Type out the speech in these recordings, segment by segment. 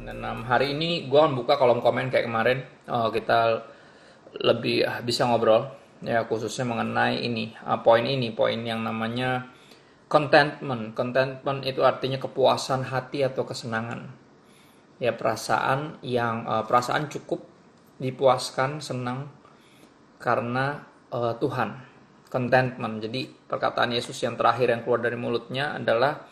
Dan hari ini gue akan buka kolom komen kayak kemarin. Kita lebih bisa ngobrol ya khususnya mengenai poin yang namanya contentment. Contentment itu artinya kepuasan hati atau kesenangan. Ya perasaan cukup, dipuaskan, senang karena Tuhan. Contentment. Jadi perkataan Yesus yang terakhir yang keluar dari mulutnya adalah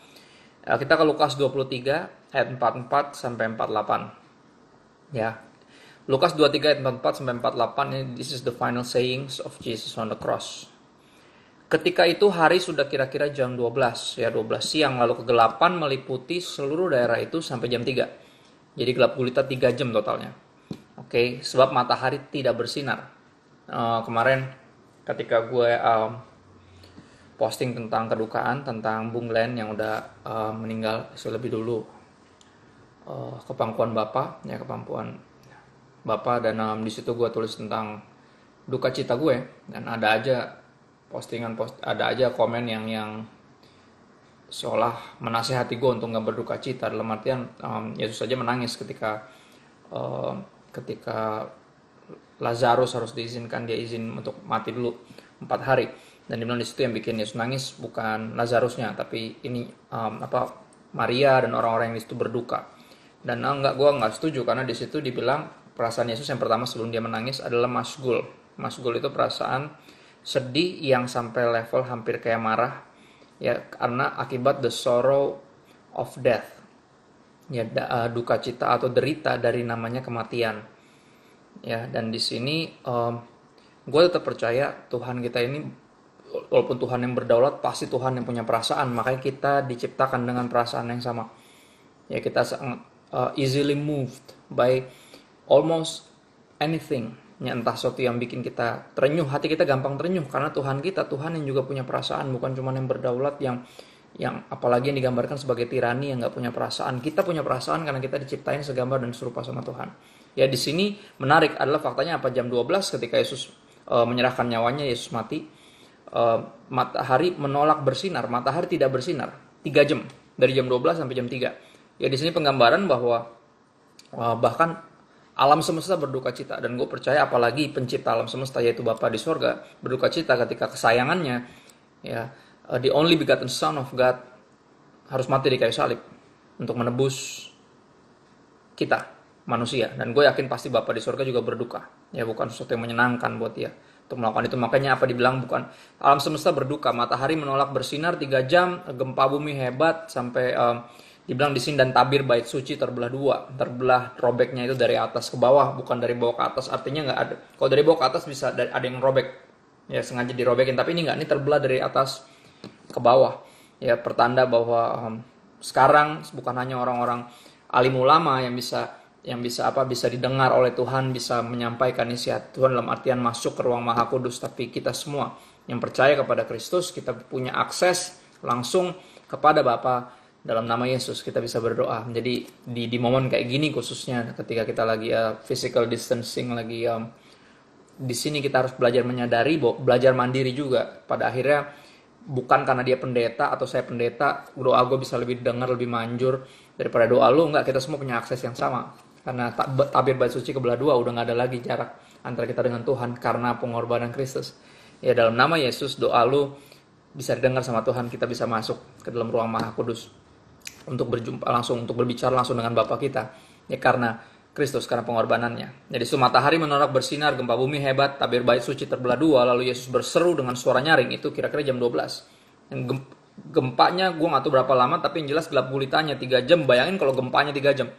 kita ke Lukas 23 ayat 44 sampai 48. Ya. Lukas 23 ayat 44 sampai 48 ini, this is the final sayings of Jesus on the cross. Ketika itu hari sudah kira-kira jam 12, ya 12 siang, lalu kegelapan meliputi seluruh daerah itu sampai jam 3. Jadi gelap gulita 3 jam totalnya. Oke, sebab matahari tidak bersinar. Kemarin ketika gue posting tentang kedukaan tentang Bung Glenn yang udah meninggal lebih dulu, kepangkuan Bapak, dan di situ gue tulis tentang duka cita gue, dan ada aja ada aja komen yang seolah menasehati gue untuk nggak berduka cita, dalam artian Yesus saja menangis ketika Lazarus harus diizinkan, dia izin untuk mati dulu 4 hari, dan dibilang di situ yang bikin Yesus nangis bukan Lazarusnya, tapi ini Maria dan orang-orang yang di situ berduka. Dan gue nggak setuju, karena di situ dibilang perasaan Yesus yang pertama sebelum dia menangis adalah masgul. Masgul itu perasaan sedih yang sampai level hampir kayak marah, ya, karena akibat the sorrow of death, ya, duka cita atau derita dari namanya kematian. Ya, dan di sini gue tetap percaya Tuhan kita ini, walaupun Tuhan yang berdaulat, pasti Tuhan yang punya perasaan. Makanya kita diciptakan dengan perasaan yang sama. Ya, kita sangat easily moved by almost anything. Ya, entah sesuatu yang bikin kita terenyuh, hati kita gampang terenyuh karena Tuhan kita, Tuhan yang juga punya perasaan, bukan cuma yang berdaulat, yang apalagi yang digambarkan sebagai tirani yang nggak punya perasaan. Kita punya perasaan karena kita diciptain segambar dan serupa sama Tuhan. Ya, di sini menarik adalah faktanya apa, jam 12 ketika Yesus menyerahkan nyawanya, Yesus mati, matahari menolak bersinar, matahari tidak bersinar 3 jam, dari jam 12 sampai jam 3. Ya, di sini penggambaran bahwa bahkan alam semesta berduka cita, dan gue percaya apalagi pencipta alam semesta yaitu Bapa di sorga berduka cita ketika kesayangannya, ya, the only begotten Son of God harus mati di kayu salib untuk menebus kita manusia. Dan gue yakin pasti Bapa di sorga juga berduka, ya, bukan sesuatu yang menyenangkan buat dia untuk melakukan itu. Makanya apa dibilang, bukan alam semesta berduka, matahari menolak bersinar 3 jam, gempa bumi hebat sampai dibilang di sini, dan tabir bait suci terbelah 2, terbelah, robeknya itu dari atas ke bawah, bukan dari bawah ke atas. Artinya nggak ada, kalau dari bawah ke atas bisa ada yang robek, ya, sengaja dirobekin, tapi ini nggak, ini terbelah dari atas ke bawah, ya, pertanda bahwa sekarang bukan hanya orang-orang alim ulama yang bisa didengar oleh Tuhan, bisa menyampaikan isi hati Tuhan dalam artian masuk ke ruang Maha Kudus, tapi kita semua yang percaya kepada Kristus, kita punya akses langsung kepada Bapa dalam nama Yesus. Kita bisa berdoa. Jadi di momen kayak gini, khususnya ketika kita lagi physical distancing, lagi di sini kita harus belajar menyadari, belajar mandiri juga. Pada akhirnya bukan karena dia pendeta atau saya pendeta, doa gue bisa lebih dengar, lebih manjur daripada doa lu. Enggak, kita semua punya akses yang sama. Karena tabir bait suci kebelah 2, udah gak ada lagi jarak antara kita dengan Tuhan karena pengorbanan Kristus. Ya, dalam nama Yesus doa lu bisa didengar sama Tuhan, kita bisa masuk ke dalam ruang Maha Kudus untuk berjumpa langsung, untuk berbicara langsung dengan Bapa kita. Ya, karena Kristus, karena pengorbanannya. Jadi matahari menolak bersinar, gempa bumi hebat, tabir bait suci terbelah 2, lalu Yesus berseru dengan suara nyaring, itu kira-kira jam 12. Yang gempanya gue gak tahu berapa lama, tapi yang jelas gelap gulitanya 3 jam. Bayangin kalau gempanya 3 jam.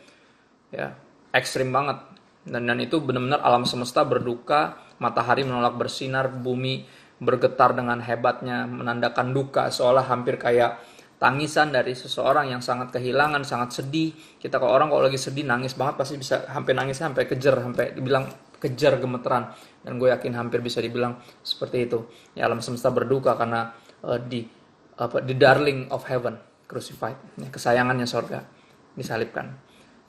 Ya, ekstrim banget. Dan itu benar-benar alam semesta berduka, matahari menolak bersinar, bumi bergetar dengan hebatnya, menandakan duka, seolah hampir kayak tangisan dari seseorang yang sangat kehilangan, sangat sedih. Kita kalau lagi sedih nangis banget, pasti bisa hampir nangisnya sampai kejer, sampai dibilang kejar, gemeteran. Dan gue yakin hampir bisa dibilang seperti itu. Ya, alam semesta berduka karena the darling of heaven crucified, ya, kesayangannya sorga disalibkan.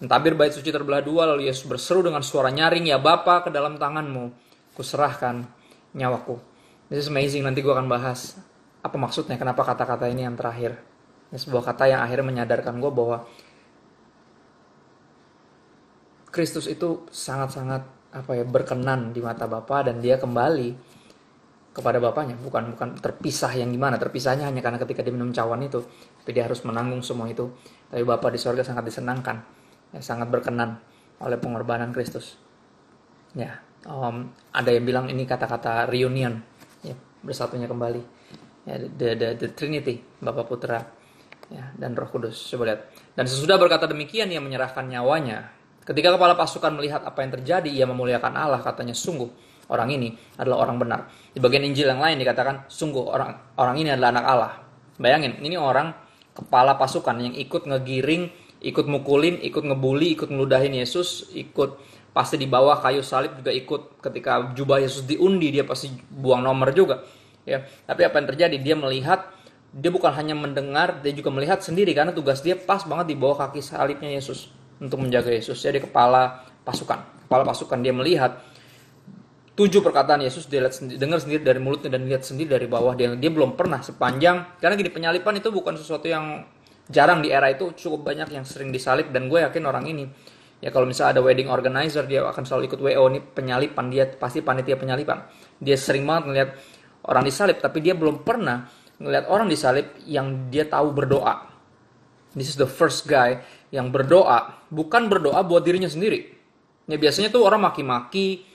Tabir bait suci terbelah 2, lalu Yesus berseru dengan suara nyaring, ya Bapa, ke dalam tanganmu kuserahkan nyawaku. This is amazing. Nanti gue akan bahas apa maksudnya, kenapa kata-kata ini yang terakhir. Ini sebuah kata yang akhirnya menyadarkan gue bahwa Kristus itu sangat-sangat berkenan di mata Bapa, dan dia kembali kepada Bapaknya, bukan terpisah yang gimana. Terpisahnya hanya karena ketika dia minum cawan itu, tapi dia harus menanggung semua itu. Tapi Bapa di sorga sangat disenangkan, sangat berkenan oleh pengorbanan Kristus. Ya, ada yang bilang ini kata-kata reunion, ya, bersatunya kembali. Ya, the Trinity, Bapa, Putra, ya, dan Roh Kudus. Coba lihat. Dan sesudah berkata demikian, ia menyerahkan nyawanya. Ketika kepala pasukan melihat apa yang terjadi, ia memuliakan Allah, katanya, sungguh orang ini adalah orang benar. Di bagian Injil yang lain dikatakan, sungguh orang ini adalah anak Allah. Bayangin, ini orang kepala pasukan yang ikut ngegiring, ikut mukulin, ikut ngebully, ikut ngeludahin Yesus, ikut pasti di bawah kayu salib juga ikut. Ketika jubah Yesus diundi, dia pasti buang nomor juga. Ya, tapi apa yang terjadi? Dia melihat, dia bukan hanya mendengar, dia juga melihat sendiri, karena tugas dia pas banget di bawah kaki salibnya Yesus untuk menjaga Yesus. Jadi kepala pasukan dia melihat 7 perkataan Yesus, dia dengar sendiri dari mulutnya dan lihat sendiri dari bawah. Dia belum pernah sepanjang, karena gini, penyalipan itu bukan sesuatu yang jarang di era itu, cukup banyak yang sering disalib. Dan gue yakin orang ini, ya kalau misalnya ada wedding organizer, dia akan selalu ikut WO, ini penyalipan, dia pasti panitia penyalipan. Dia sering banget ngeliat orang disalib, tapi dia belum pernah ngeliat orang disalib yang dia tahu berdoa. This is the first guy yang berdoa, bukan berdoa buat dirinya sendiri. Ya biasanya tuh orang maki-maki,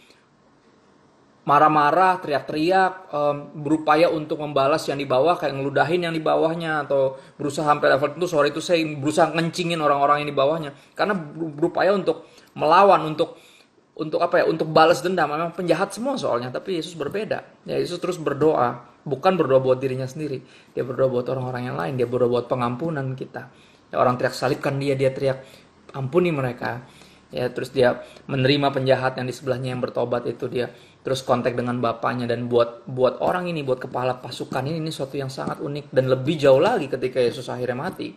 marah-marah, teriak-teriak, berupaya untuk membalas yang di bawah, kayak ngeludahin yang di bawahnya, atau berusaha sampai level itu, sorry itu saya berusaha ngencingin orang-orang yang di bawahnya, karena berupaya untuk melawan, untuk balas dendam. Memang penjahat semua soalnya, tapi Yesus berbeda. Ya, Yesus terus berdoa, bukan berdoa buat dirinya sendiri, dia berdoa buat orang-orang yang lain, dia berdoa buat pengampunan kita. Ya, orang teriak salibkan dia teriak ampuni mereka. Ya, terus dia menerima penjahat yang di sebelahnya yang bertobat itu, dia terus kontak dengan Bapaknya. Dan buat orang ini, buat kepala pasukan ini suatu yang sangat unik, dan lebih jauh lagi ketika Yesus akhirnya mati.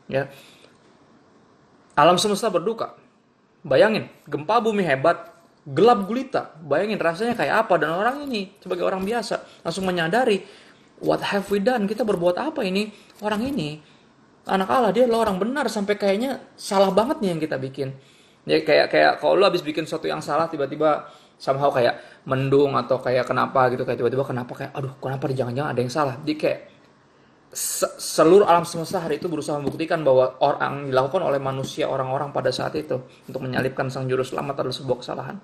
Ya, alam semesta berduka. Bayangin, gempa bumi hebat, gelap gulita. Bayangin rasanya kayak apa. Dan orang ini sebagai orang biasa langsung menyadari, what have we done? Kita berbuat apa ini? Orang ini anak Allah, dia adalah orang benar, sampai kayaknya salah banget nih yang kita bikin. Ya kayak kalau lu habis bikin sesuatu yang salah, tiba-tiba somehow kayak mendung, atau kayak kenapa gitu, kayak tiba-tiba kenapa, kayak aduh kenapa, jangan-jangan ada yang salah. Dia kayak seluruh alam semesta hari itu berusaha membuktikan bahwa orang dilakukan oleh manusia, orang-orang pada saat itu untuk menyalibkan sang juru selamat adalah sebuah kesalahan.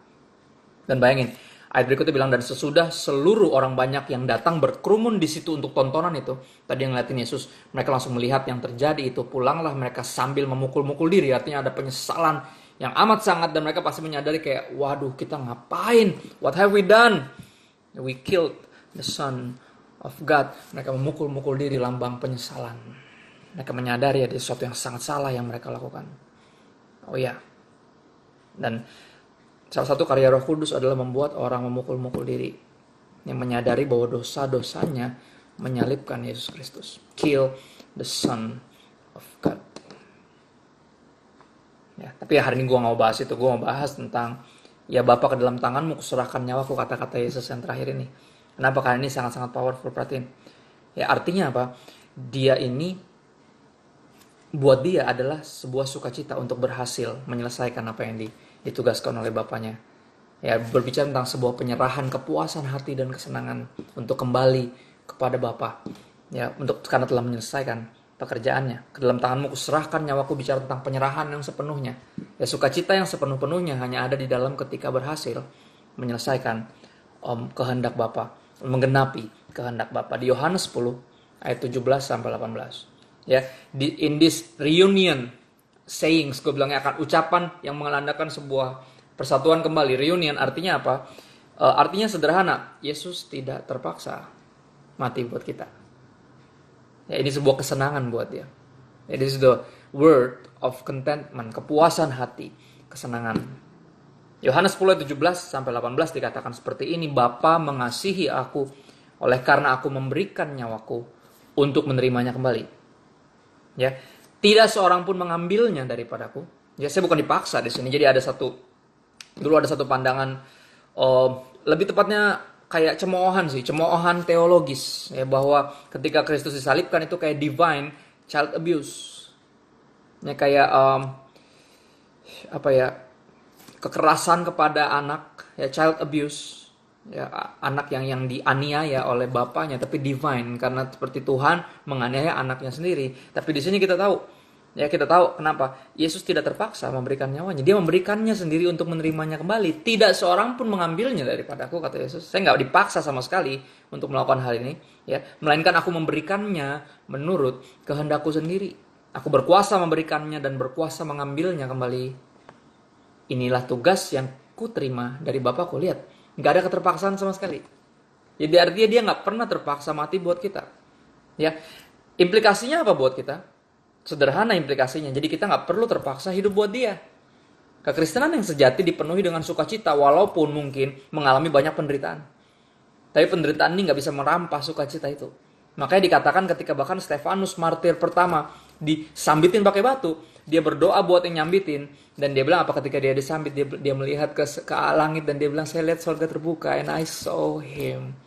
Dan bayangin, ayat berikutnya bilang, dan sesudah seluruh orang banyak yang datang berkerumun di situ untuk tontonan itu, tadi yang ngeliatin Yesus, mereka langsung melihat yang terjadi itu, pulanglah mereka sambil memukul-mukul diri. Artinya ada penyesalan yang amat sangat, dan mereka pasti menyadari kayak, waduh kita ngapain, what have we done, we killed the Son of God. Mereka memukul-mukul diri, lambang penyesalan. Mereka menyadari ada sesuatu yang sangat salah yang mereka lakukan. Oh ya, dan salah satu karya Roh Kudus adalah membuat orang memukul-mukul diri, yang menyadari bahwa dosa-dosanya menyalibkan Yesus Kristus. Kill the Son of God. Ya, tapi hari ini gue gak mau bahas itu. Gue mau bahas tentang, ya Bapa, ke dalam tanganmu kuserahkan nyawaku, kata-kata Yesus yang terakhir ini. Kenapa? Karena ini sangat-sangat powerful, perhatiin. Ya artinya apa? Dia ini, buat dia adalah sebuah sukacita untuk berhasil menyelesaikan apa yang ditugaskan oleh Bapaknya. Ya, berbicara tentang sebuah penyerahan, kepuasan hati dan kesenangan untuk kembali kepada Bapa. Ya, karena telah menyelesaikan pekerjaannya. Ke dalam tanganmu kuserahkan nyawaku, bicara tentang penyerahan yang sepenuhnya. Ya, sukacita yang sepenuh-penuhnya hanya ada di dalam ketika berhasil menyelesaikan kehendak Bapa, menggenapi kehendak Bapa. Di Yohanes 10 ayat 17 sampai 18. Ya, in this reunion sayings, gue bilangnya akan ucapan yang mengelandakan sebuah persatuan kembali. Reunion artinya apa? Artinya sederhana, Yesus tidak terpaksa mati buat kita. Ya, ini sebuah kesenangan buat dia. Ya, this is the word of contentment, kepuasan hati, kesenangan. Yohanes 10 ayat 17 sampai 18 dikatakan seperti ini, Bapa mengasihi aku oleh karena aku memberikan nyawaku untuk menerimanya kembali. Ya, tidak seorang pun mengambilnya daripadaku. Ya, saya bukan dipaksa di sini. Jadi dulu ada satu pandangan, lebih tepatnya kayak cemoohan teologis, ya, bahwa ketika Kristus disalibkan itu kayak divine child abuse. Ya, kayak kekerasan kepada anak, ya child abuse, ya anak yang dianiaya oleh bapaknya, tapi divine karena seperti Tuhan menganiaya anaknya sendiri. Tapi di sini kita tahu, ya kita tahu kenapa Yesus tidak terpaksa memberikan nyawanya. Dia memberikannya sendiri untuk menerimanya kembali. Tidak seorang pun mengambilnya daripadaku, kata Yesus. Saya nggak dipaksa sama sekali untuk melakukan hal ini, ya. Melainkan aku memberikannya menurut kehendakku sendiri. Aku berkuasa memberikannya dan berkuasa mengambilnya kembali. Inilah tugas yang ku terima dari Bapakku. Lihat, nggak ada keterpaksaan sama sekali. Jadi artinya dia nggak pernah terpaksa mati buat kita. Ya, implikasinya apa buat kita? Sederhana implikasinya. Jadi kita nggak perlu terpaksa hidup buat dia. Kekristenan yang sejati dipenuhi dengan sukacita walaupun mungkin mengalami banyak penderitaan. Tapi penderitaan ini nggak bisa merampas sukacita itu. Makanya dikatakan ketika bahkan Stefanus martir pertama disambitin pakai batu, dia berdoa buat yang nyambitin, dan dia bilang apa ketika dia disambit, dia melihat ke langit dan dia bilang, saya lihat surga terbuka and I saw him,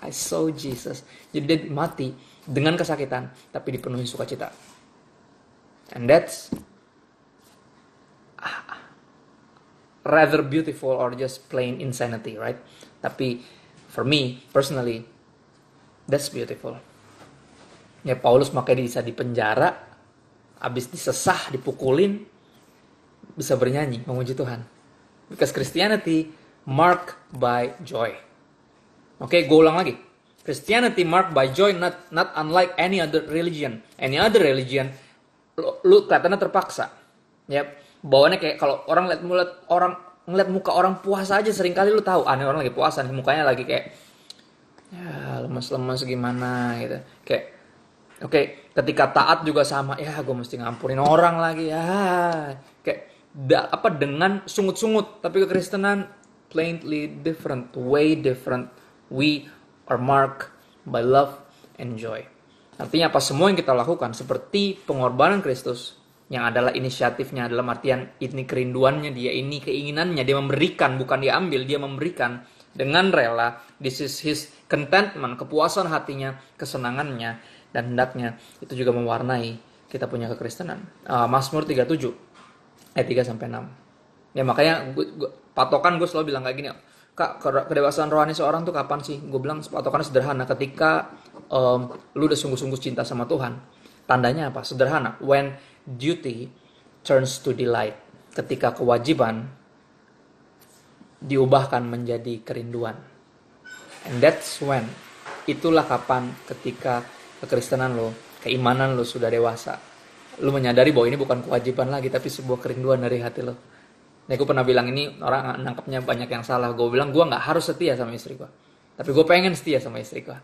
I saw Jesus. Jadi dia mati dengan kesakitan tapi dipenuhi sukacita. And that's rather beautiful or just plain insanity, right? Tapi for me personally, that's beautiful. Ya Paulus makanya bisa dipenjara, habis disesah, dipukulin, bisa bernyanyi memuji Tuhan. Because Christianity marked by joy. Oke, gue ulang lagi. Christianity marked by joy, not unlike any other religion. Any other religion, lu kelihatannya terpaksa. Ya, bawaannya kayak kalau orang ngeliat muka orang puasa aja seringkali lu tahu, aneh orang lagi puasa nih, mukanya lagi kayak ya lemes-lemes gimana gitu. Kayak oke, ketika taat juga sama, ya gue mesti ngampunin orang lagi ya. Kayak dengan sungut-sungut, tapi kekristenan plainly different, way different. We are marked by love and joy. Artinya apa? Semua yang kita lakukan seperti pengorbanan Kristus, yang adalah inisiatifnya, dalam artian ini kerinduannya dia, ini keinginannya, dia memberikan, bukan dia ambil, dia memberikan dengan rela. This is his contentment, kepuasan hatinya, kesenangannya, dan hendaknya. Itu juga mewarnai kita punya kekristenan. Mazmur 37 ayat 3-6. Ya makanya patokan gue selalu bilang kayak gini, Kak, kedewasaan rohani seorang tuh kapan sih? Gue bilang patokannya sederhana, ketika lu udah sungguh-sungguh cinta sama Tuhan. Tandanya apa? Sederhana. When duty turns to delight. Ketika kewajiban diubahkan menjadi kerinduan. And that's when. Itulah kapan ketika kekristenan lo, keimanan lo sudah dewasa. Lo menyadari bahwa ini bukan kewajiban lagi, tapi sebuah kerinduan dari hati lo. Nah, gue pernah bilang ini, orang nangkepnya banyak yang salah. Gue bilang gue gak harus setia sama istri gue, tapi gue pengen setia sama istri gue.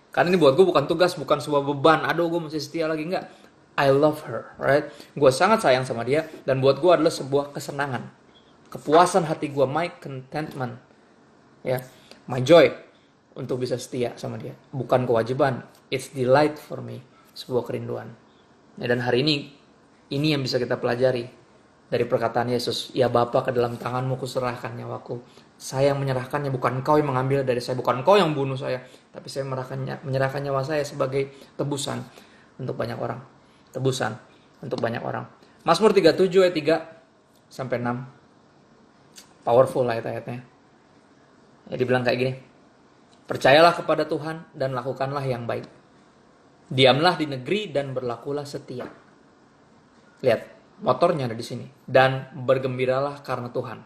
Karena ini buat gue bukan tugas, bukan sebuah beban. Aduh, gue mesti setia lagi, enggak. I love her, right? Gue sangat sayang sama dia, dan buat gue adalah sebuah kesenangan, kepuasan hati gue, my contentment, ya, my joy, untuk bisa setia sama dia. Bukan kewajiban, it's delight for me, sebuah kerinduan. Ya, dan hari ini yang bisa kita pelajari dari perkataan Yesus, ya Bapa, ke dalam tanganmu kuserahkan nyawaku. Saya yang menyerahkannya, bukan engkau yang mengambil dari saya, bukan engkau yang bunuh saya, tapi saya menyerahkan nyawa saya sebagai tebusan untuk banyak orang. Tebusan untuk banyak orang. Mazmur 37 ayat 3-6. Powerful ayat-ayatnya. Ya, dibilang kayak gini. Percayalah kepada Tuhan dan lakukanlah yang baik. Diamlah di negeri dan berlakulah setia. Lihat, motornya ada di sini. Dan bergembiralah karena Tuhan.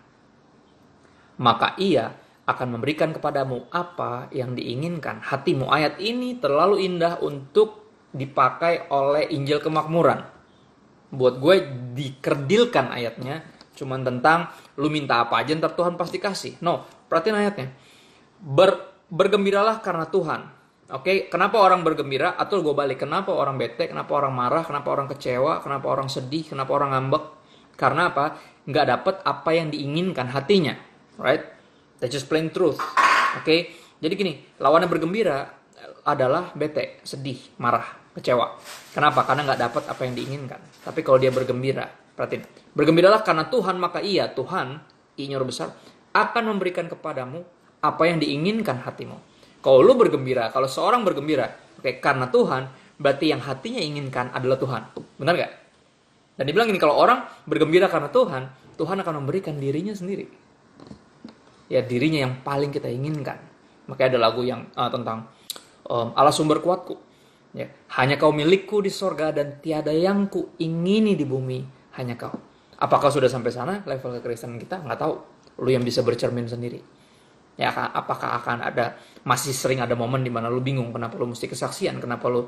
Maka ia akan memberikan kepadamu apa yang diinginkan hatimu. Ayat ini terlalu indah untuk dipakai oleh Injil Kemakmuran. Buat gue dikerdilkan ayatnya cuman tentang lu minta apa aja ntar Tuhan pasti kasih. No, perhatiin ayatnya. Bergembiralah karena Tuhan. Oke, kenapa orang bergembira? Atau gue balik, kenapa orang bete? Kenapa orang marah? Kenapa orang kecewa? Kenapa orang sedih? Kenapa orang ngambek? Karena apa? Nggak dapet apa yang diinginkan hatinya, right? That's just plain truth. Oke, jadi gini, lawannya bergembira adalah bete, sedih, marah, kecewa. Kenapa? Karena nggak dapat apa yang diinginkan. Tapi kalau dia bergembira, perhatiin, bergembiralah karena Tuhan, maka ia, Tuhan, I-nya huruf besar, akan memberikan kepadamu apa yang diinginkan hatimu. Kalau lu bergembira, kalau seorang bergembira, oke, karena Tuhan, berarti yang hatinya inginkan adalah Tuhan. Benar gak? Dan dibilang gini, kalau orang bergembira karena Tuhan, Tuhan akan memberikan dirinya sendiri. Ya, dirinya yang paling kita inginkan. Makanya ada lagu yang tentang Allah sumber kuatku. Ya, hanya kau milikku di sorga dan tiada yang ku ingini di bumi, hanya kau. Apakah sudah sampai sana level kekristenan kita? Nggak tahu. Lu yang bisa bercermin sendiri. Ya, apakah akan masih sering ada momen di mana lu bingung kenapa lu mesti kesaksian, kenapa lu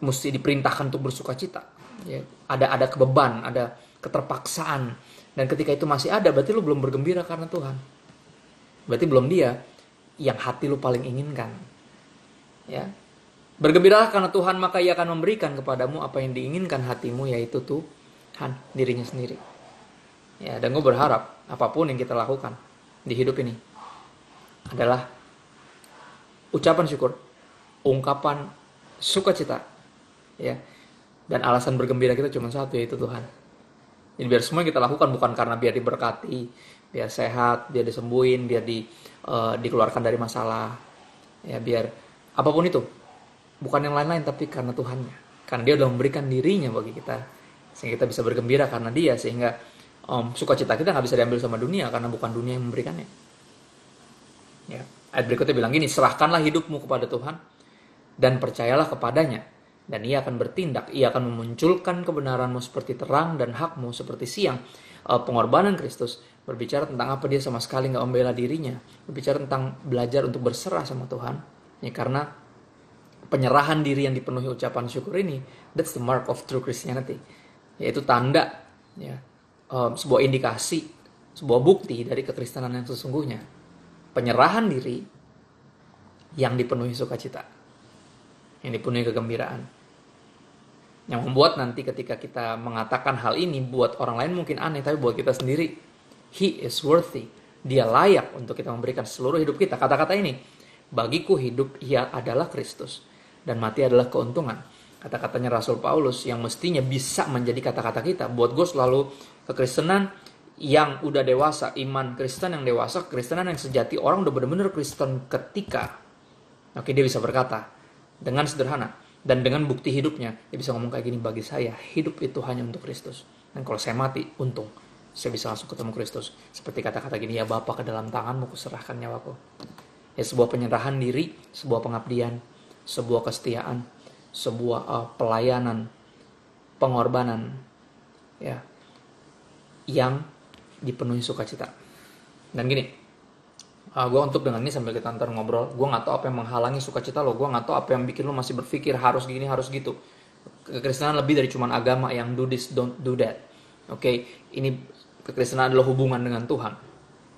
mesti diperintahkan untuk bersuka cita. Ya, ada kebeban, ada keterpaksaan. Dan ketika itu masih ada, berarti lu belum bergembira karena Tuhan. Berarti belum Dia yang hati lu paling inginkan. Ya. Bergembiralah karena Tuhan, maka Ia akan memberikan kepadamu apa yang diinginkan hatimu, yaitu Tuhan, dirinya sendiri. Ya, dan gue berharap apapun yang kita lakukan di hidup ini adalah ucapan syukur, ungkapan sukacita, ya. Dan alasan bergembira kita cuma satu, yaitu Tuhan. Jadi biar semua yang kita lakukan bukan karena biar diberkati, biar sehat, biar disembuhin, biar dikeluarkan dari masalah, ya, biar apapun itu, bukan yang lain-lain, tapi karena Tuhannya, karena Dia sudah memberikan dirinya bagi kita, sehingga kita bisa bergembira karena Dia, sehingga sukacita kita nggak bisa diambil sama dunia, karena bukan dunia yang memberikannya. Ya. Ayat berikutnya bilang gini, serahkanlah hidupmu kepada Tuhan dan percayalah kepadanya, dan Ia akan bertindak. Ia akan memunculkan kebenaranmu seperti terang dan hakmu seperti siang. Pengorbanan Kristus berbicara tentang apa? Dia sama sekali nggak membela dirinya, berbicara tentang belajar untuk berserah sama Tuhan. Ya, karena penyerahan diri yang dipenuhi ucapan syukur ini, that's the mark of true Christianity. Yaitu tanda, ya, sebuah indikasi, sebuah bukti dari kekristenan yang sesungguhnya. Penyerahan diri yang dipenuhi sukacita, yang dipenuhi kegembiraan, yang membuat nanti ketika kita mengatakan hal ini buat orang lain mungkin aneh, tapi buat kita sendiri, He is worthy. Dia layak untuk kita memberikan seluruh hidup kita. Kata-kata ini, bagiku hidup Ia adalah Kristus dan mati adalah keuntungan. Kata-katanya Rasul Paulus yang mestinya bisa menjadi kata-kata kita. Buat gue selalu kekristenan yang udah dewasa, iman Kristen yang dewasa, kekristenan yang sejati, orang udah benar-benar Kristen ketika dia bisa berkata dengan sederhana dan dengan bukti hidupnya, dia bisa ngomong kayak gini, bagi saya hidup itu hanya untuk Kristus, dan kalau saya mati, untung saya bisa langsung ketemu Kristus. Seperti kata-kata gini, ya Bapa, ke dalam tanganmu kuserahkan nyawaku. Ya, sebuah penyerahan diri, sebuah pengabdian, sebuah kesetiaan, sebuah pelayanan, pengorbanan, ya, yang dipenuhi sukacita. Dan gini, gue untuk dengan ini sambil kita ntar ngobrol, gue nggak tahu apa yang menghalangi sukacita lo, gue nggak tahu apa yang bikin lo masih berpikir harus gini harus gitu. Kekristenan lebih dari cuman agama yang do this don't do that. Ini kekristenan adalah hubungan dengan Tuhan,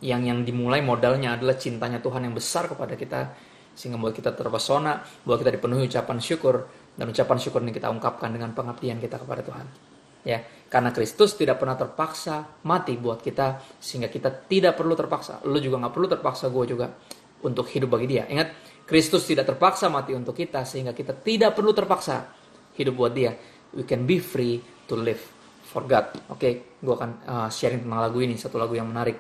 yang dimulai modalnya adalah cintanya Tuhan yang besar kepada kita, sehingga buat kita terpesona, buat kita dipenuhi ucapan syukur, dan ucapan syukur ini kita ungkapkan dengan pengabdian kita kepada Tuhan. Ya, karena Kristus tidak pernah terpaksa mati buat kita, sehingga kita tidak perlu terpaksa. Lu juga nggak perlu terpaksa, gue juga, untuk hidup bagi Dia. Ingat, Kristus tidak terpaksa mati untuk kita, sehingga kita tidak perlu terpaksa hidup buat Dia. We can be free to live for God. Gue akan sharing tentang lagu ini, satu lagu yang menarik.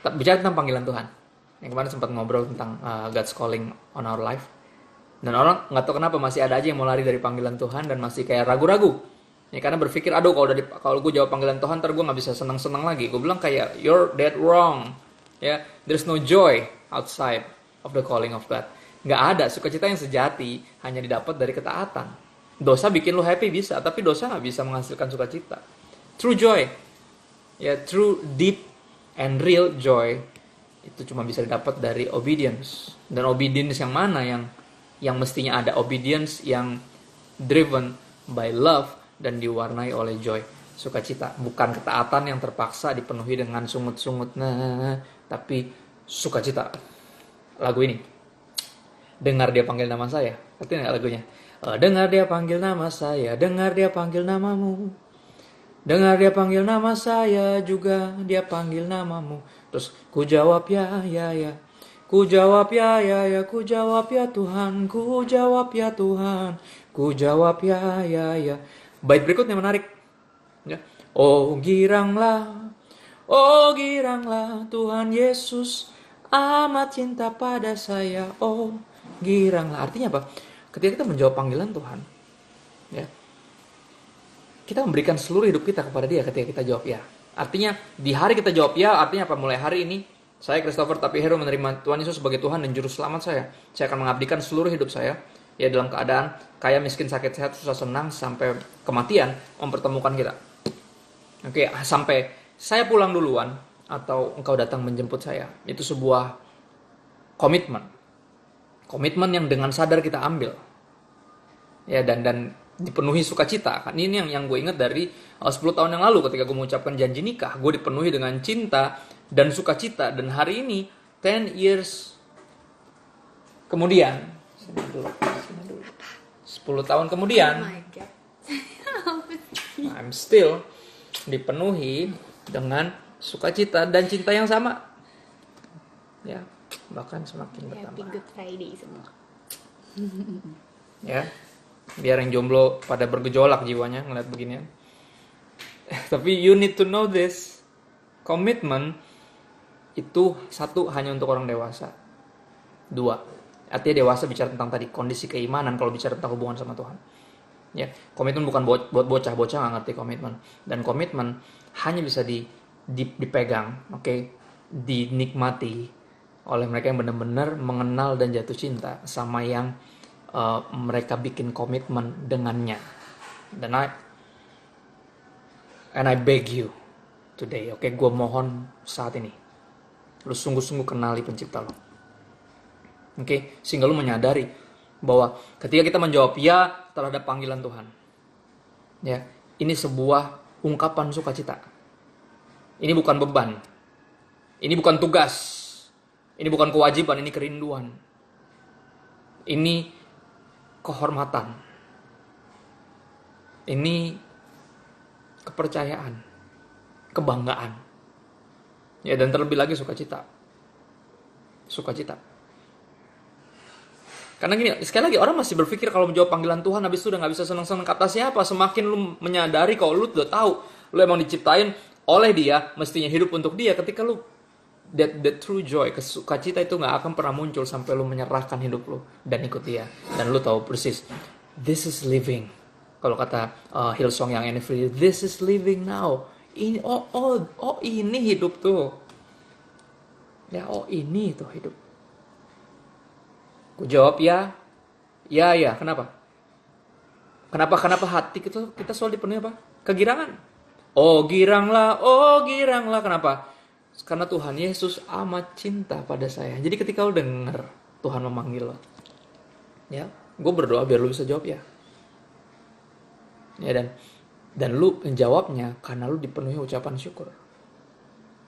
Bicara tentang panggilan Tuhan. Yang kemarin sempat ngobrol tentang God's calling on our life. Dan orang nggak tahu kenapa masih ada aja yang mau lari dari panggilan Tuhan dan masih kayak ragu-ragu. Ya, karena berpikir, aduh kalau gue jawab panggilan Tuhan, ntar gue nggak bisa senang-senang lagi. Gue bilang kayak, you're dead wrong. Ya, there's no joy outside of the calling of God. Nggak ada, sukacita yang sejati hanya didapat dari ketaatan. Dosa bikin lo happy bisa, tapi dosa nggak bisa menghasilkan sukacita. True joy, ya, true deep and real joy itu cuma bisa didapat dari obedience. Dan obedience yang mana yang mestinya ada? Obedience yang driven by love dan diwarnai oleh joy, sukacita. Bukan ketaatan yang terpaksa dipenuhi dengan sungut-sungut, tapi sukacita. Lagu ini, dengar Dia panggil nama saya. Artinya nggak lagunya? Dengar Dia panggil nama saya, dengar Dia panggil namamu, dengar Dia panggil nama saya, juga Dia panggil namamu. Terus ku jawab ya, ya, ya. Ku jawab ya, ya, ya. Ku jawab ya Tuhan, ku jawab ya Tuhan, ku jawab ya, ya, ya. Bait berikutnya menarik. Ya. Oh giranglah Tuhan Yesus amat cinta pada saya. Oh giranglah. Artinya apa? Ketika kita menjawab panggilan Tuhan, ya, kita memberikan seluruh hidup kita kepada Dia ketika kita jawab ya. Artinya di hari kita jawab ya, artinya apa? Mulai hari ini saya Christopher Tapihero menerima Tuhan Yesus sebagai Tuhan dan Juru Selamat saya. Saya akan mengabdikan seluruh hidup saya ya dalam keadaan kaya, miskin, sakit, sehat, susah, senang sampai kematian mempertemukan kita. Oke, sampai saya pulang duluan atau engkau datang menjemput saya. Itu sebuah komitmen. Komitmen yang dengan sadar kita ambil. Ya, dan dipenuhi sukacita. Kan ini yang gue ingat dari 10 tahun yang lalu ketika gue mengucapkan janji nikah, gue dipenuhi dengan cinta dan sukacita. Dan hari ini 10 years kemudian, 10 tahun kemudian, Oh my God. I'm still dipenuhi dengan sukacita dan cinta yang sama. Ya, bahkan semakin Happy bertambah. Good Friday semua. Ya, biar yang jomblo pada bergejolak jiwanya ngeliat beginian. Tapi you need to know this. Komitmen itu satu hanya untuk orang dewasa. Dua, artinya dewasa bicara tentang tadi kondisi keimanan kalau bicara tentang hubungan sama Tuhan. Ya, komitmen bukan buat bocah-bocah nggak ngerti komitmen. Dan komitmen hanya bisa dipegang, oke, dinikmati oleh mereka yang benar-benar mengenal dan jatuh cinta sama yang mereka bikin komitmen dengannya. Dan I beg you today, oke, gue mohon saat ini, lu sungguh-sungguh kenali pencipta lo. Oke, sehingga lu menyadari bahwa ketika kita menjawab ya terhadap panggilan Tuhan, ya, ini sebuah ungkapan sukacita. Ini bukan beban, ini bukan tugas, ini bukan kewajiban, ini kerinduan, ini kehormatan, ini kepercayaan, kebanggaan, ya, dan terlebih lagi sukacita. Karena gini, sekali lagi orang masih berpikir kalau menjawab panggilan Tuhan habis itu udah gak bisa senang-senang kata siapa. Semakin lu menyadari kalau lu udah tahu lu emang diciptain oleh Dia, mestinya hidup untuk Dia. Ketika lu that true joy, sukacita itu gak akan pernah muncul sampai lu menyerahkan hidup lu dan ikut Dia. Dan lu tahu persis, this is living. Kalau kata Hillsong yang Free, this is living now. Ini ini hidup tuh. Ya, ini tuh hidup. Gue jawab ya. Kenapa? Kenapa hati kita selalu dipenuhi apa? Kegirangan. Oh giranglah. Kenapa? Karena Tuhan Yesus amat cinta pada saya. Jadi ketika lu denger Tuhan memanggil lo, ya, gue berdoa biar lu bisa jawab ya. Ya, dan lu menjawabnya karena lu dipenuhi ucapan syukur.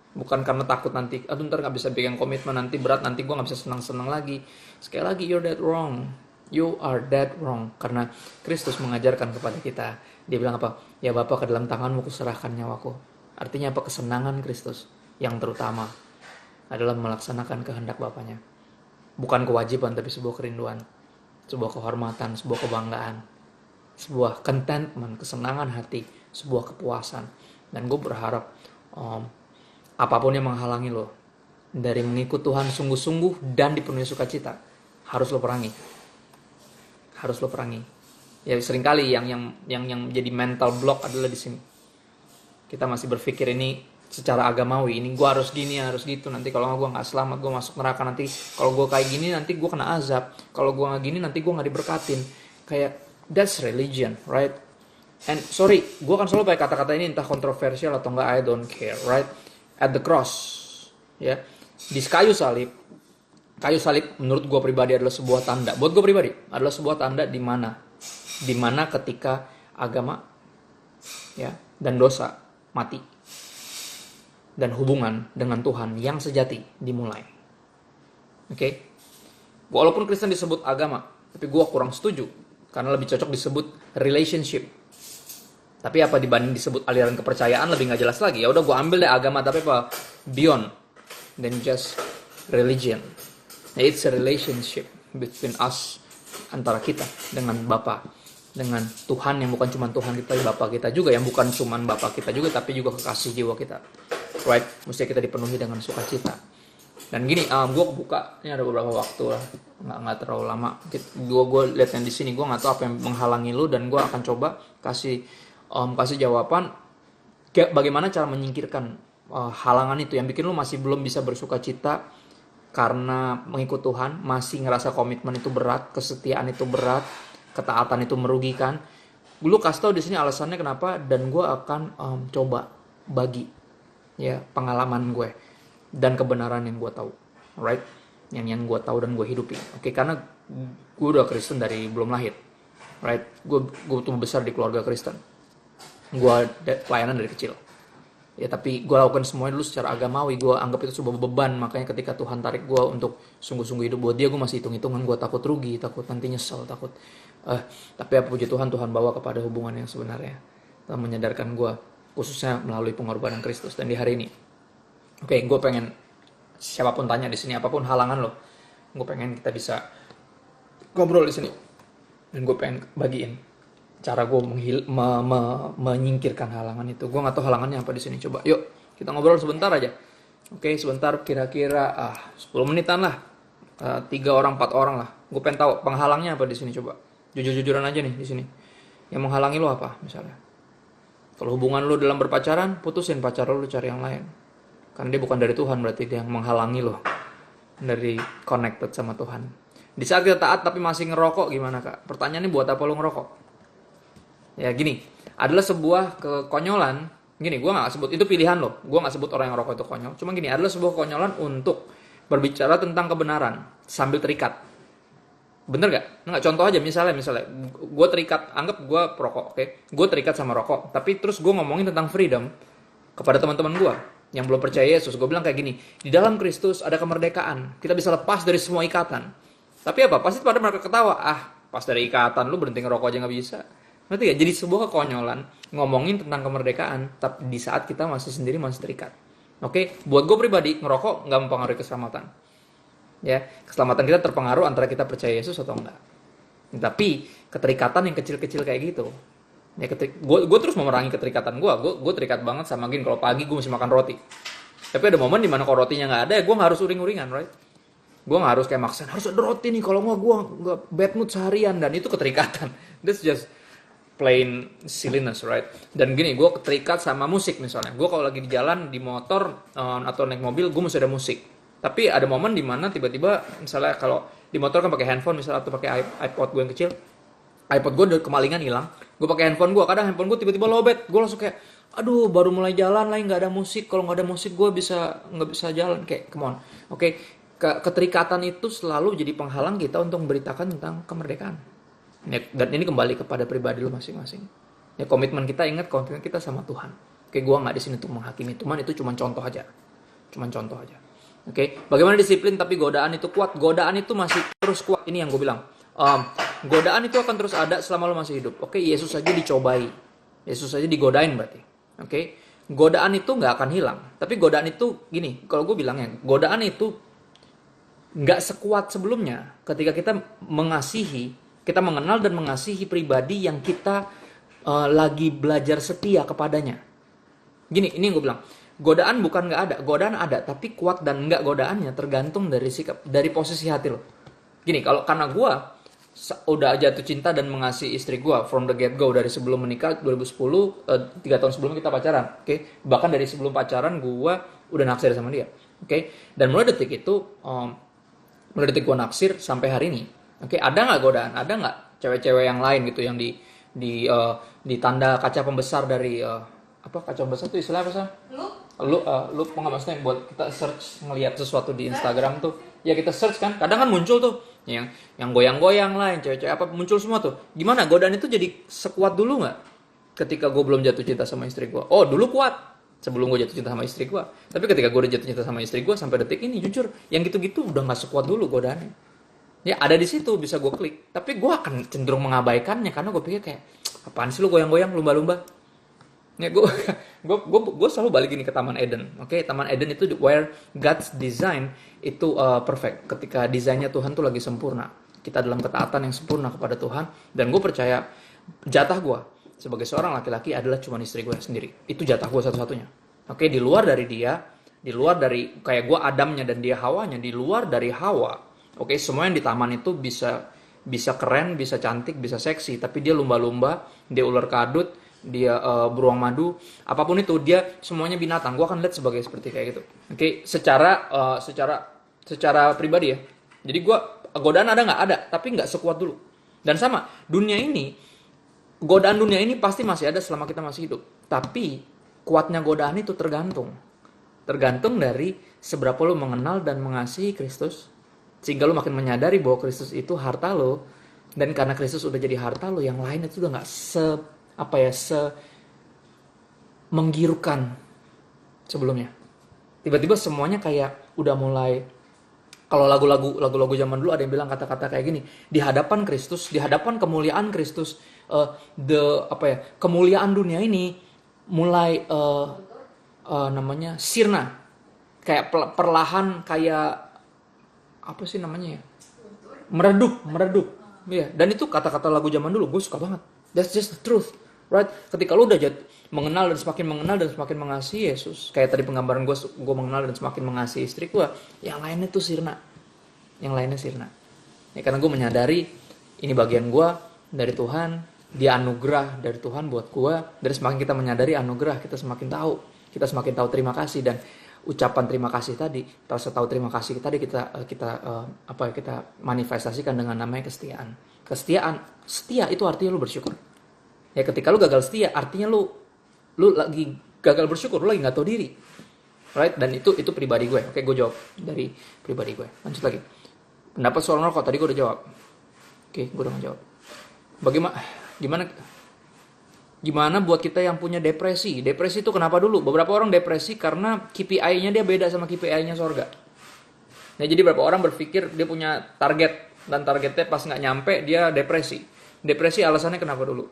Bukan karena takut nanti, aduh ntar gak bisa bikin komitmen, nanti berat, nanti gue gak bisa senang-senang lagi. Sekali lagi, you're that wrong. You are that wrong. Karena Kristus mengajarkan kepada kita. Dia bilang apa? Ya Bapa, ke dalam tanganmu kuserahkan nyawaku. Artinya apa? Kesenangan Kristus yang terutama adalah melaksanakan kehendak Bapanya. Bukan kewajiban, tapi sebuah kerinduan. Sebuah kehormatan, sebuah kebanggaan. Sebuah contentment, kesenangan hati. Sebuah kepuasan. Dan gue berharap apapun yang menghalangi lo dari mengikut Tuhan sungguh-sungguh dan dipenuhi sukacita, harus lo perangi. Ya, seringkali yang jadi mental block adalah di sini. Kita masih berpikir ini secara agamawi, ini gue harus gini, harus gitu. Nanti kalau gue nggak selamat, gue masuk neraka. Nanti kalau gue kayak gini, nanti gue kena azab. Kalau gue nggak gini, nanti gue nggak diberkatin. Kayak that's religion, right? And sorry, gue kan selalu pakai kata-kata ini entah kontroversial atau enggak, I don't care, right? At the cross, ya, di kayu salib menurut gue pribadi adalah sebuah tanda. Buat gue pribadi adalah sebuah tanda di mana ketika agama, ya, dan dosa mati dan hubungan dengan Tuhan yang sejati dimulai. Oke? Walaupun Kristen disebut agama, tapi gue kurang setuju karena lebih cocok disebut relationship. Tapi apa dibanding disebut aliran kepercayaan lebih nggak jelas lagi. Ya udah gue ambil deh agama, tapi apa? Beyond than just religion. It's a relationship between us, antara kita dengan Bapa, dengan Tuhan yang bukan cuma Tuhan kita, tapi Bapa kita juga, yang bukan cuma Bapa kita juga, tapi juga kekasih jiwa kita. Right? Mesti kita dipenuhi dengan sukacita. Dan gini, gue buka, ini ada beberapa waktu lah, nggak terlalu lama. Gue lihat yang di sini, gue nggak tahu apa yang menghalangi lu, dan gue akan coba kasih kasih jawaban bagaimana cara menyingkirkan halangan itu yang bikin lu masih belum bisa bersuka cita karena mengikut Tuhan, masih ngerasa komitmen itu berat, kesetiaan itu berat, ketaatan itu merugikan. Lu kasih tau di sini alasannya kenapa, dan gue akan coba bagi ya pengalaman gue dan kebenaran yang gue tahu, right? Yang gue tahu dan gue hidupi. Oke, karena gue udah Kristen dari belum lahir, right? Gue tumbuh besar di keluarga Kristen. Gue pelayanan dari kecil. Ya tapi gue lakukan semuanya dulu secara agamawi. Gue anggap itu sebuah beban. Makanya ketika Tuhan tarik gue untuk sungguh-sungguh hidup buat dia, gue masih hitung-hitungan. Gue takut rugi, takut nanti nyesel, takut. Tapi apa puji Tuhan, Tuhan bawa kepada hubungan yang sebenarnya. Tuhan menyadarkan gue, khususnya melalui pengorbanan Kristus. Dan di hari ini, oke, gue pengen siapapun tanya di sini, apapun halangan lo, gue pengen kita bisa ngobrol di sini. Dan gue pengen bagiin cara gue menyingkirkan halangan itu. Gue nggak tahu halangannya apa di sini. Coba, yuk kita ngobrol sebentar aja. Oke, sebentar, kira-kira 10 menitan lah. 3 orang, 4 orang lah. Gue pengen tahu penghalangnya apa di sini. Coba jujur-jujuran aja nih di sini. Yang menghalangi lo apa misalnya? Kalau hubungan lo dalam berpacaran, putusin pacar lo cari yang lain. Karena dia bukan dari Tuhan, berarti dia yang menghalangi lo dari connected sama Tuhan. Di saat kita taat tapi masih ngerokok, gimana kak? Pertanyaannya, buat apa lo ngerokok? Ya gini, adalah sebuah kekonyolan. Gini, gue gak sebut, itu pilihan lo. Gue gak sebut orang yang rokok itu konyol. Cuma gini, adalah sebuah kekonyolan untuk berbicara tentang kebenaran sambil terikat. Bener gak? Nggak, contoh aja, misalnya gue terikat, anggap gue perokok, oke? Gue terikat sama rokok, tapi terus gue ngomongin tentang freedom kepada teman-teman gue yang belum percaya Yesus. Gue bilang kayak gini, di dalam Kristus ada kemerdekaan. Kita bisa lepas dari semua ikatan. Tapi apa? Pasti pada mereka ketawa. Pas dari ikatan, lu berhenti ngerokok aja gak bisa. Ngerti gak? Jadi sebuah kekonyolan ngomongin tentang kemerdekaan, tapi di saat kita masih sendiri, masih terikat. Oke, buat gue pribadi, ngerokok gak mempengaruhi keselamatan. Ya, keselamatan kita terpengaruh antara kita percaya Yesus atau enggak. Tapi keterikatan yang kecil-kecil kayak gitu, ya gue terus memerangi keterikatan gue. Gue terikat banget sama gini, kalau pagi gue mesti makan roti. Tapi ada momen dimana kalau rotinya nggak ada, ya gue nggak harus uring-uringan, right? Gue nggak harus kayak maksa, harus ada roti nih, kalau nggak gue nggak bad mood seharian, dan itu keterikatan. That's just plain silliness, right? Dan gini, gue terikat sama musik misalnya. Gue kalau lagi di jalan, di motor atau naik mobil, gue mesti ada musik. Tapi ada momen dimana tiba-tiba, misalnya kalau di motor kan pakai handphone misalnya, atau pakai iPod gue yang kecil, iPod gue udah kemalingan hilang. Gue pakai handphone gue, kadang handphone gue tiba-tiba lowbat. Gue langsung kayak, aduh, baru mulai jalan lagi nggak ada musik. Kalau nggak ada musik gue nggak bisa jalan. Kayak, come on, oke? Keterikatan itu selalu jadi penghalang kita untuk memberitakan tentang kemerdekaan. Ya, dan ini kembali kepada pribadi lo masing-masing. Ya, komitmen kita, ingat komitmen kita sama Tuhan. Oke, gue nggak di sini untuk menghakimi Tuhan, itu cuma contoh aja. Oke, bagaimana disiplin tapi godaan itu kuat? Godaan itu masih terus kuat. Ini yang gue bilang. Godaan itu akan terus ada selama lo masih hidup. Oke, Yesus saja dicobai. Yesus saja digodain berarti. Oke, godaan itu nggak akan hilang. Tapi godaan itu gini, kalau gue bilangnya, godaan itu nggak sekuat sebelumnya. Ketika kita kita mengenal dan mengasihi pribadi yang kita lagi belajar setia kepadanya. Gini, ini yang gue bilang. Godaan bukan nggak ada, godaan ada, tapi kuat dan nggak godaannya tergantung dari sikap, dari posisi hati lo. Gini, karena gue udah jatuh cinta dan mengasihi istri gue from the get go, dari sebelum menikah 2010, 3 tahun sebelum kita pacaran, oke? Bahkan dari sebelum pacaran gue udah naksir sama dia, oke? Dan mulai detik gue naksir sampai hari ini, oke? Ada nggak godaan? Ada nggak cewek-cewek yang lain gitu yang di tanda kaca pembesar dari apa kaca pembesar itu istilah apa sih? Lu nggak maksudnya buat kita search ngelihat sesuatu di Instagram tuh, ya kita search kan, kadang kan muncul tuh yang goyang-goyang lah, yang cewek-cewek apa muncul semua tuh. Gimana godaan itu jadi sekuat dulu nggak ketika gue belum jatuh cinta sama istri gue? Oh, dulu kuat sebelum gue jatuh cinta sama istri gue. Tapi ketika gue udah jatuh cinta sama istri gue sampai detik ini, jujur yang gitu-gitu udah nggak sekuat dulu godaannya. Ya ada di situ bisa gue klik, tapi gue akan cenderung mengabaikannya karena gue pikir kayak apaan sih lu goyang-goyang lumba-lumba. Ya gue selalu balik gini ke Taman Eden. Oke, Taman Eden itu where God's design itu perfect. Ketika desainnya Tuhan tuh lagi sempurna. Kita dalam ketaatan yang sempurna kepada Tuhan. Dan gue percaya jatah gue sebagai seorang laki-laki adalah cuma istri gue sendiri. Itu jatah gue satu-satunya. Oke, di luar dari dia, di luar dari kayak gue Adamnya dan dia Hawanya, di luar dari Hawa. Oke, semua yang di taman itu bisa keren, bisa cantik, bisa seksi. Tapi dia lumba-lumba, dia ular kadut, dia beruang madu, apapun itu, dia semuanya binatang. Gue akan lihat seperti kayak gitu. Oke, secara pribadi ya. Jadi gue, godaan ada nggak? Ada, tapi nggak sekuat dulu. Dan sama, godaan dunia ini pasti masih ada selama kita masih hidup. Tapi kuatnya godaan itu tergantung dari seberapa lo mengenal dan mengasihi Kristus, sehingga lo makin menyadari bahwa Kristus itu harta lo. Dan karena Kristus udah jadi harta lo, yang lain itu udah nggak menggirukan sebelumnya. Tiba-tiba semuanya kayak udah mulai, kalau lagu-lagu zaman dulu ada yang bilang kata-kata kayak gini, di hadapan Kristus, di hadapan kemuliaan Kristus, kemuliaan dunia ini mulai sirna, kayak perlahan, kayak apa sih namanya ya, meredup. Ya, dan itu kata-kata lagu zaman dulu, gue suka banget. That's just the truth, right? Ketika lu udah mengenal dan semakin mengasihi Yesus, kayak tadi penggambaran gue mengenal dan semakin mengasihi istri gue, yang lainnya tuh sirna. Ya, karena gue menyadari ini bagian gue dari Tuhan, dia anugerah dari Tuhan buat gue. Dari semakin kita menyadari anugerah, kita semakin tahu terima kasih. Dan ucapan terima kasih tadi, rasa tahu terima kasih tadi kita manifestasikan dengan namanya kesetiaan. Setia itu artinya lu bersyukur. Ya, ketika lu gagal setia, artinya lu lagi gagal bersyukur, lu lagi nggak tahu diri, right? Dan itu pribadi gue. Oke, gue jawab dari pribadi gue. Lanjut lagi, pendapat soal rokok tadi gue udah jawab. Oke, gue udah ngejawab. Gimana buat kita yang punya depresi? Depresi itu kenapa dulu? Beberapa orang depresi karena KPI-nya dia beda sama KPI-nya sorga. Nah, jadi beberapa orang berpikir dia punya target, dan targetnya pas nggak nyampe dia depresi. Depresi alasannya kenapa dulu?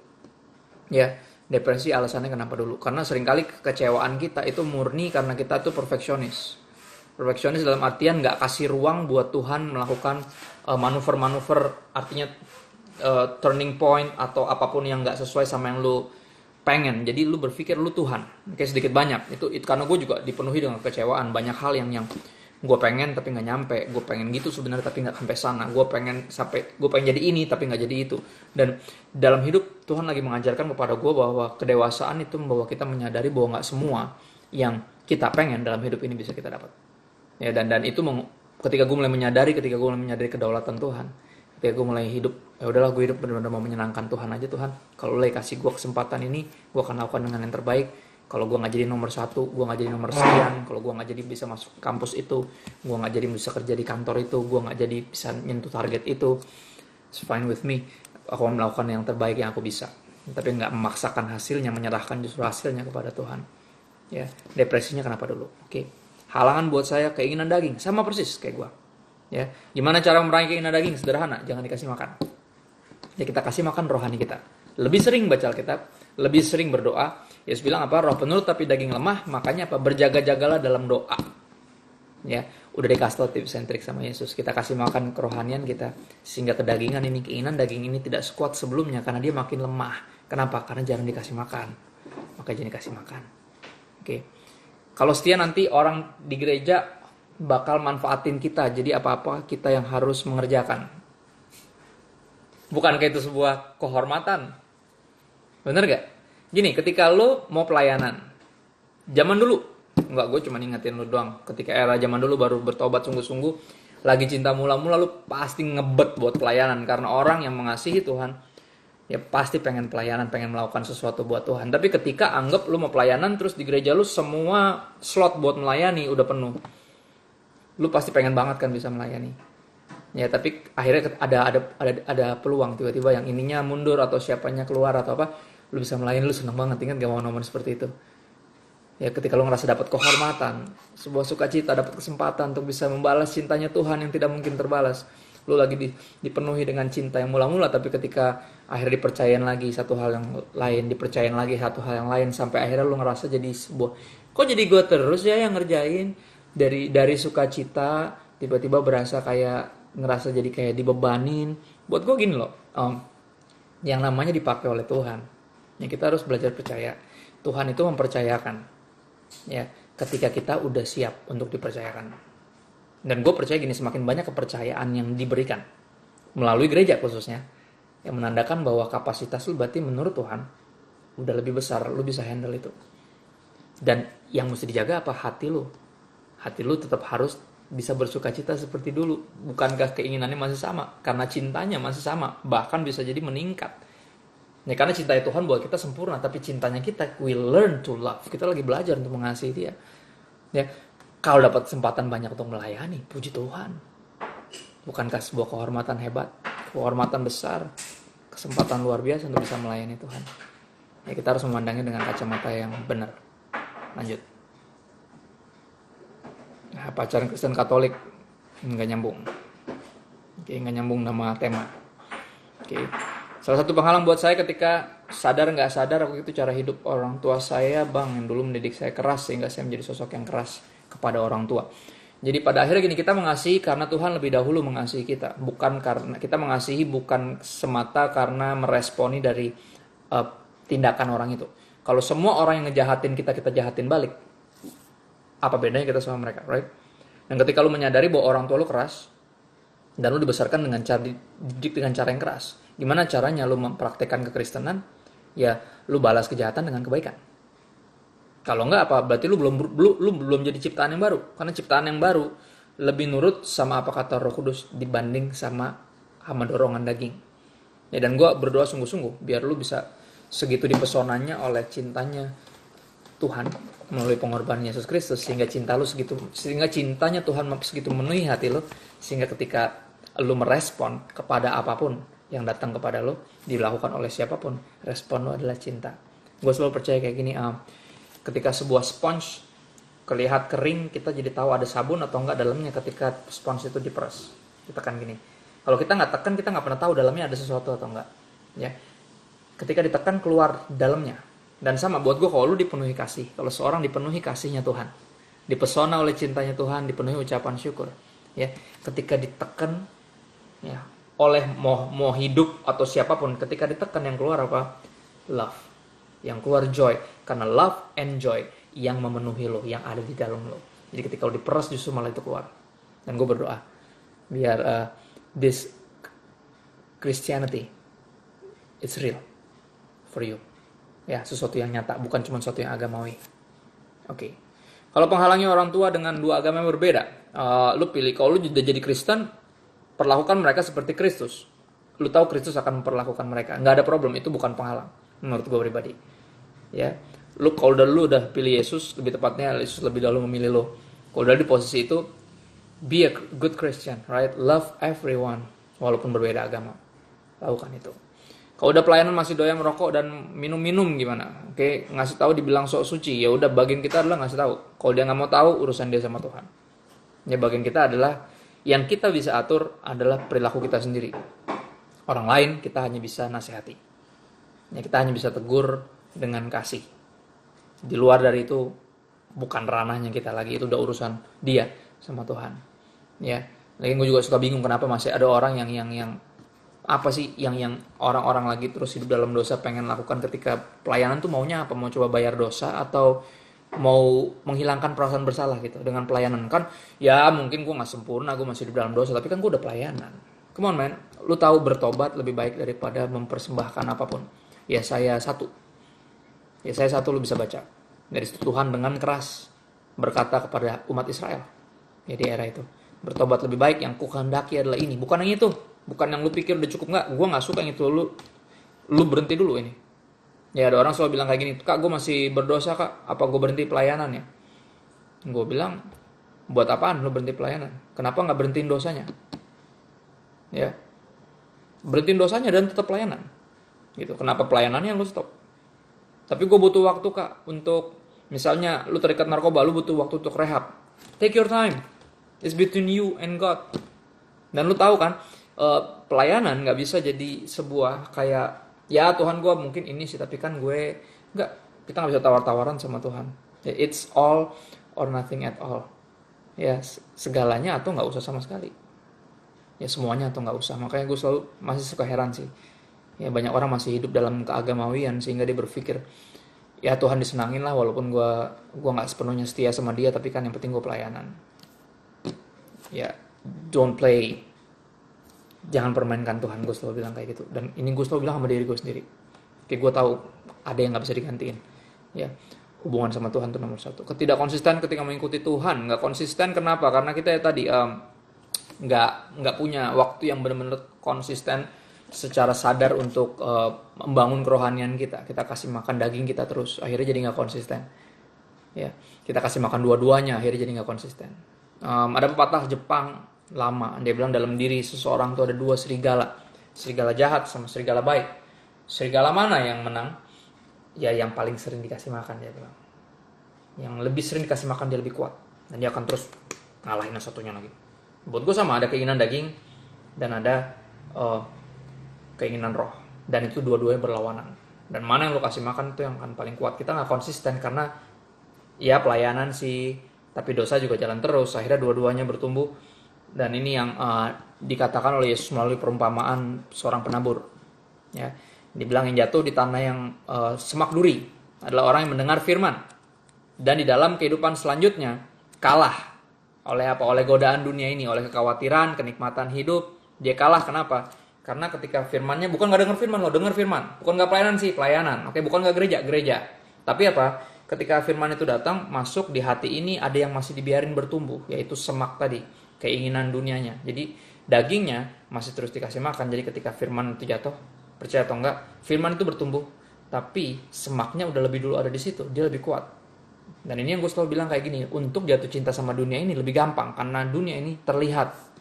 Ya, depresi alasannya kenapa dulu? Karena seringkali kekecewaan kita itu murni karena kita tuh perfeksionis. Perfeksionis dalam artian nggak kasih ruang buat Tuhan melakukan manuver-manuver, artinya turning point atau apapun yang nggak sesuai sama yang lu pengen. Jadi lu berpikir lu Tuhan, kayak sedikit banyak. Itu karena gue juga dipenuhi dengan kekecewaan. Banyak hal yang gue pengen tapi nggak nyampe. Gue pengen gitu sebenarnya tapi nggak sampai sana. Gue pengen jadi ini tapi nggak jadi itu. Dan dalam hidup Tuhan lagi mengajarkan kepada gue bahwa kedewasaan itu membawa kita menyadari bahwa nggak semua yang kita pengen dalam hidup ini bisa kita dapat. Ya, dan itu ketika gue mulai menyadari kedaulatan Tuhan. Ketika gue mulai hidup, ya udahlah, gue hidup benar-benar mau menyenangkan Tuhan aja. Tuhan, kalau lo kasih gue kesempatan ini, gue akan lakukan dengan yang terbaik. Kalau gue nggak jadi nomor 1, gue nggak jadi nomor sekian. Kalau gue nggak jadi bisa masuk kampus itu, gue nggak jadi bisa kerja di kantor itu, gue nggak jadi bisa nyentuh target itu, it's fine with me. Aku akan melakukan yang terbaik yang aku bisa, tapi nggak memaksakan hasilnya, menyerahkan justru hasilnya kepada Tuhan. Ya, depresinya kenapa dulu? Oke. Halangan buat saya keinginan daging, sama persis kayak gue. Ya, gimana cara memerangi keinginan daging? Sederhana, jangan dikasih makan. Ya, kita kasih makan rohani kita. Lebih sering baca Alkitab, lebih sering berdoa. Yesus bilang apa? Roh penurut tapi daging lemah, makanya apa? Berjaga-jagalah dalam doa. Ya, udah dikasih tau tips and trik sama Yesus. Kita kasih makan kerohanian kita sehingga kedagingan ini, keinginan daging ini tidak sekuat sebelumnya karena dia makin lemah. Kenapa? Karena jarang dikasih makan. Makanya jangan dikasih makan. Oke. Kalau setia nanti orang di gereja bakal manfaatin kita, jadi apa-apa kita yang harus mengerjakan. Bukankah itu sebuah kehormatan? Bener gak? Gini, ketika lo mau pelayanan, zaman dulu, enggak, gue cuma ingetin lo doang. Ketika era zaman dulu baru bertobat sungguh-sungguh, lagi cinta mula-mula, lo pasti ngebet buat pelayanan. Karena orang yang mengasihi Tuhan, ya pasti pengen pelayanan, pengen melakukan sesuatu buat Tuhan. Tapi ketika anggap lo mau pelayanan, terus di gereja lo semua slot buat melayani udah penuh, lu pasti pengen banget kan bisa melayani. Ya, tapi akhirnya ada peluang tiba-tiba yang ininya mundur atau siapanya keluar atau apa, lu bisa melayani, lu seneng banget. Ingat gak momen-momen seperti itu? Ya, ketika lu ngerasa dapat kehormatan, sebuah sukacita, dapat kesempatan untuk bisa membalas cintanya Tuhan yang tidak mungkin terbalas. Lu lagi dipenuhi dengan cinta yang mula-mula, tapi ketika akhirnya dipercayain lagi satu hal yang lain, sampai akhirnya lu ngerasa jadi sebuah, kok jadi gue terus ya yang ngerjain. Dari sukacita tiba-tiba berasa kayak ngerasa jadi kayak dibebanin. Buat gue gini loh, yang namanya dipakai oleh Tuhan, ya kita harus belajar percaya. Tuhan itu mempercayakan, ya ketika kita udah siap untuk dipercayakan. Dan gue percaya gini, semakin banyak kepercayaan yang diberikan melalui gereja khususnya, yang menandakan bahwa kapasitas lu berarti menurut Tuhan, udah lebih besar, lu bisa handle itu. Dan yang mesti dijaga apa? Hati lu. Hati lu tetap harus bisa bersuka cita seperti dulu. Bukankah keinginannya masih sama? Karena cintanya masih sama. Bahkan bisa jadi meningkat. Ya, karena cinta Tuhan buat kita sempurna. Tapi cintanya kita, we learn to love. Kita lagi belajar untuk mengasihi dia. Ya, kalau dapat kesempatan banyak untuk melayani, puji Tuhan. Bukankah sebuah kehormatan hebat? Kehormatan besar. Kesempatan luar biasa untuk bisa melayani Tuhan. Ya, kita harus memandangnya dengan kacamata yang benar. Lanjut. Nah, pacaran Kristen Katolik nggak nyambung. Oke, nggak nyambung nama tema. Oke. Salah satu penghalang buat saya ketika sadar nggak sadar waktu itu cara hidup orang tua saya, bang, yang dulu mendidik saya keras sehingga saya menjadi sosok yang keras kepada orang tua. Jadi pada akhirnya gini, kita mengasihi karena Tuhan lebih dahulu mengasihi kita, bukan karena kita mengasihi bukan semata karena meresponi dari tindakan orang itu. Kalau semua orang yang ngejahatin kita, kita jahatin balik, apa bedanya kita sama mereka, right? Dan ketika lu menyadari bahwa orang tua lu keras, dan lu dibesarkan dengan cara dididik dengan cara yang keras, gimana caranya lu mempraktekkan kekristenan? Ya, lu balas kejahatan dengan kebaikan. Kalau enggak apa? Berarti lu belum jadi ciptaan yang baru. Karena ciptaan yang baru lebih nurut sama apa kata Roh Kudus dibanding sama dorongan daging. Ya, dan gue berdoa sungguh-sungguh biar lu bisa segitu dipesonanya oleh cintanya Tuhan melalui pengorbanan Yesus Kristus, sehingga cintanya Tuhan segitu memenuhi hati lu, sehingga ketika lu merespon kepada apapun yang datang kepada lu, dilakukan oleh siapapun, respon lu adalah cinta. Gue selalu percaya kayak gini, ketika sebuah sponge kelihatan kering, kita jadi tahu ada sabun atau enggak dalamnya ketika sponge itu diperas. Ditekan gini. Kalau kita nggak tekan, kita nggak pernah tahu dalamnya ada sesuatu atau enggak. Ya. Ketika ditekan keluar dalamnya. Dan sama buat gue, kalau lu dipenuhi kasih, kalau seorang dipenuhi kasihnya Tuhan, dipesona oleh cintanya Tuhan, dipenuhi ucapan syukur, ya, ketika ditekan, ya, oleh mau hidup atau siapapun, ketika ditekan yang keluar apa? Love, yang keluar joy, karena love and joy yang memenuhi lo, yang ada di dalam lo. Jadi ketika lo diperas justru malah itu keluar. Dan gue berdoa biar this Christianity it's real for you. Ya, sesuatu yang nyata, bukan cuma sesuatu yang agamawi. Oke. Kalau penghalangnya orang tua dengan dua agama yang berbeda, lu pilih. Kalau lu sudah jadi Kristen, perlakukan mereka seperti Kristus. Lu tahu Kristus akan memperlakukan mereka. Nggak ada problem, itu bukan penghalang. Menurut gue pribadi. Ya. Lu kalau udah pilih Yesus, lebih tepatnya Yesus lebih dahulu memilih lu. Kalau udah di posisi itu, be a good Christian, right? Love everyone, walaupun berbeda agama. Lakukan itu. Kalau udah pelayanan masih doyan merokok dan minum-minum gimana? Oke, ngasih tahu dibilang sok suci. Ya udah, bagian kita adalah ngasih tahu. Kalau dia nggak mau tahu, urusan dia sama Tuhan. Ya, bagian kita adalah yang kita bisa atur adalah perilaku kita sendiri. Orang lain kita hanya bisa nasihati. Ya, kita hanya bisa tegur dengan kasih. Di luar dari itu bukan ranahnya kita lagi, itu udah urusan dia sama Tuhan. Ya, lagi gue juga suka bingung kenapa masih ada orang yang apa sih yang orang-orang lagi terus hidup dalam dosa pengen lakukan ketika pelayanan tuh maunya apa? Mau coba bayar dosa atau mau menghilangkan perasaan bersalah gitu dengan pelayanan? Kan ya mungkin gue gak sempurna, gue masih hidup dalam dosa, tapi kan gue udah pelayanan. Come on man, lu tahu bertobat lebih baik daripada mempersembahkan apapun. Ya saya satu lu bisa baca. Dari situ Tuhan dengan keras berkata kepada umat Israel ya di era itu, bertobat lebih baik, yang kukehendaki adalah ini, bukan yang itu. Bukan yang lu pikir udah cukup, nggak, gue nggak suka yang itu, lu berhenti dulu ini. Ya ada orang selalu bilang kayak gini, kak gue masih berdosa kak, apa gue berhenti pelayanan ya? Gue bilang, buat apaan lu berhenti pelayanan? Kenapa nggak berhentiin dosanya? Ya, berhentiin dosanya dan tetap pelayanan. Gitu. Kenapa pelayanannya lu stop? Tapi gue butuh waktu kak untuk, misalnya lu terikat narkoba, lu butuh waktu untuk rehab. Take your time, it's between you and God. Dan lu tahu kan, pelayanan nggak bisa jadi sebuah kayak ya Tuhan gue mungkin ini sih tapi kan gue nggak, kita nggak bisa tawar-tawaran sama Tuhan. It's all or nothing at all. Ya segalanya atau nggak usah sama sekali. Ya semuanya atau nggak usah. Makanya gue selalu masih suka heran sih. Ya banyak orang masih hidup dalam keagamawian sehingga dia berpikir ya Tuhan disenangin lah walaupun gue nggak sepenuhnya setia sama dia, tapi kan yang penting gue pelayanan. Ya don't play. Jangan permainkan Tuhan, gue selalu bilang kayak gitu. Dan ini gue selalu bilang sama diri gue sendiri. Kayak gue tahu ada yang nggak bisa digantiin. Ya, hubungan sama Tuhan itu nomor satu. Ketidakkonsisten ketika mengikuti Tuhan, nggak konsisten kenapa? Karena kita ya tadi nggak punya waktu yang benar-benar konsisten secara sadar untuk membangun kerohanian kita. Kita kasih makan daging kita terus, akhirnya jadi nggak konsisten. Ya, kita kasih makan dua-duanya, akhirnya jadi nggak konsisten. Ada pepatah Jepang lama, dia bilang dalam diri seseorang tuh ada dua serigala, serigala jahat sama serigala baik. Serigala mana yang menang? Ya yang paling sering dikasih makan, dia bilang. Yang lebih sering dikasih makan dia lebih kuat, dan dia akan terus ngalahin yang satunya lagi. Buat gue sama, ada keinginan daging dan ada keinginan roh, dan itu dua-duanya berlawanan. Dan mana yang lo kasih makan itu yang akan paling kuat. Kita nggak konsisten karena ya pelayanan sih, tapi dosa juga jalan terus. Akhirnya dua-duanya bertumbuh. Dan ini yang dikatakan oleh Yesus melalui perumpamaan seorang penabur. Ya, dibilang yang jatuh di tanah yang semak duri adalah orang yang mendengar firman dan di dalam kehidupan selanjutnya kalah oleh apa? Oleh godaan dunia ini, oleh kekhawatiran, kenikmatan hidup. Dia kalah kenapa? Karena ketika firmannya bukan nggak dengar firman, lo dengar firman, bukan nggak pelayanan sih, pelayanan. Oke, bukan nggak gereja. Tapi apa? Ketika firman itu datang, masuk di hati ini ada yang masih dibiarin bertumbuh, yaitu semak tadi, keinginan dunianya. Jadi dagingnya masih terus dikasih makan. Jadi ketika firman itu jatuh, percaya atau enggak, firman itu bertumbuh, tapi semaknya udah lebih dulu ada di situ, dia lebih kuat. Dan ini yang gue selalu bilang kayak gini, untuk jatuh cinta sama dunia ini lebih gampang, karena dunia ini terlihat.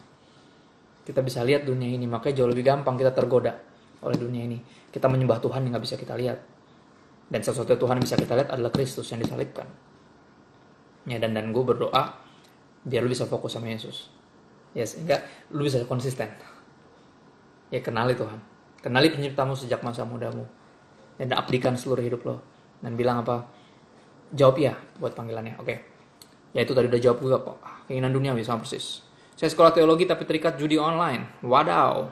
Kita bisa lihat dunia ini, makanya jauh lebih gampang kita tergoda oleh dunia ini. Kita menyembah Tuhan yang gak bisa kita lihat. Dan sesuatu Tuhan yang bisa kita lihat adalah Kristus yang disalibkan. Ya, dan gue berdoa biar lu bisa fokus sama Yesus. Ya, sehingga lu bisa konsisten. Ya, kenali Tuhan. Kenali penciptamu sejak masa mudamu. Dan abdikan seluruh hidup lo. Dan bilang apa? Jawab ya buat panggilannya. Oke. Ya itu tadi udah jawab juga kok. Keinginan duniawi sama persis. Saya sekolah teologi tapi terikat judi online. Wadaw.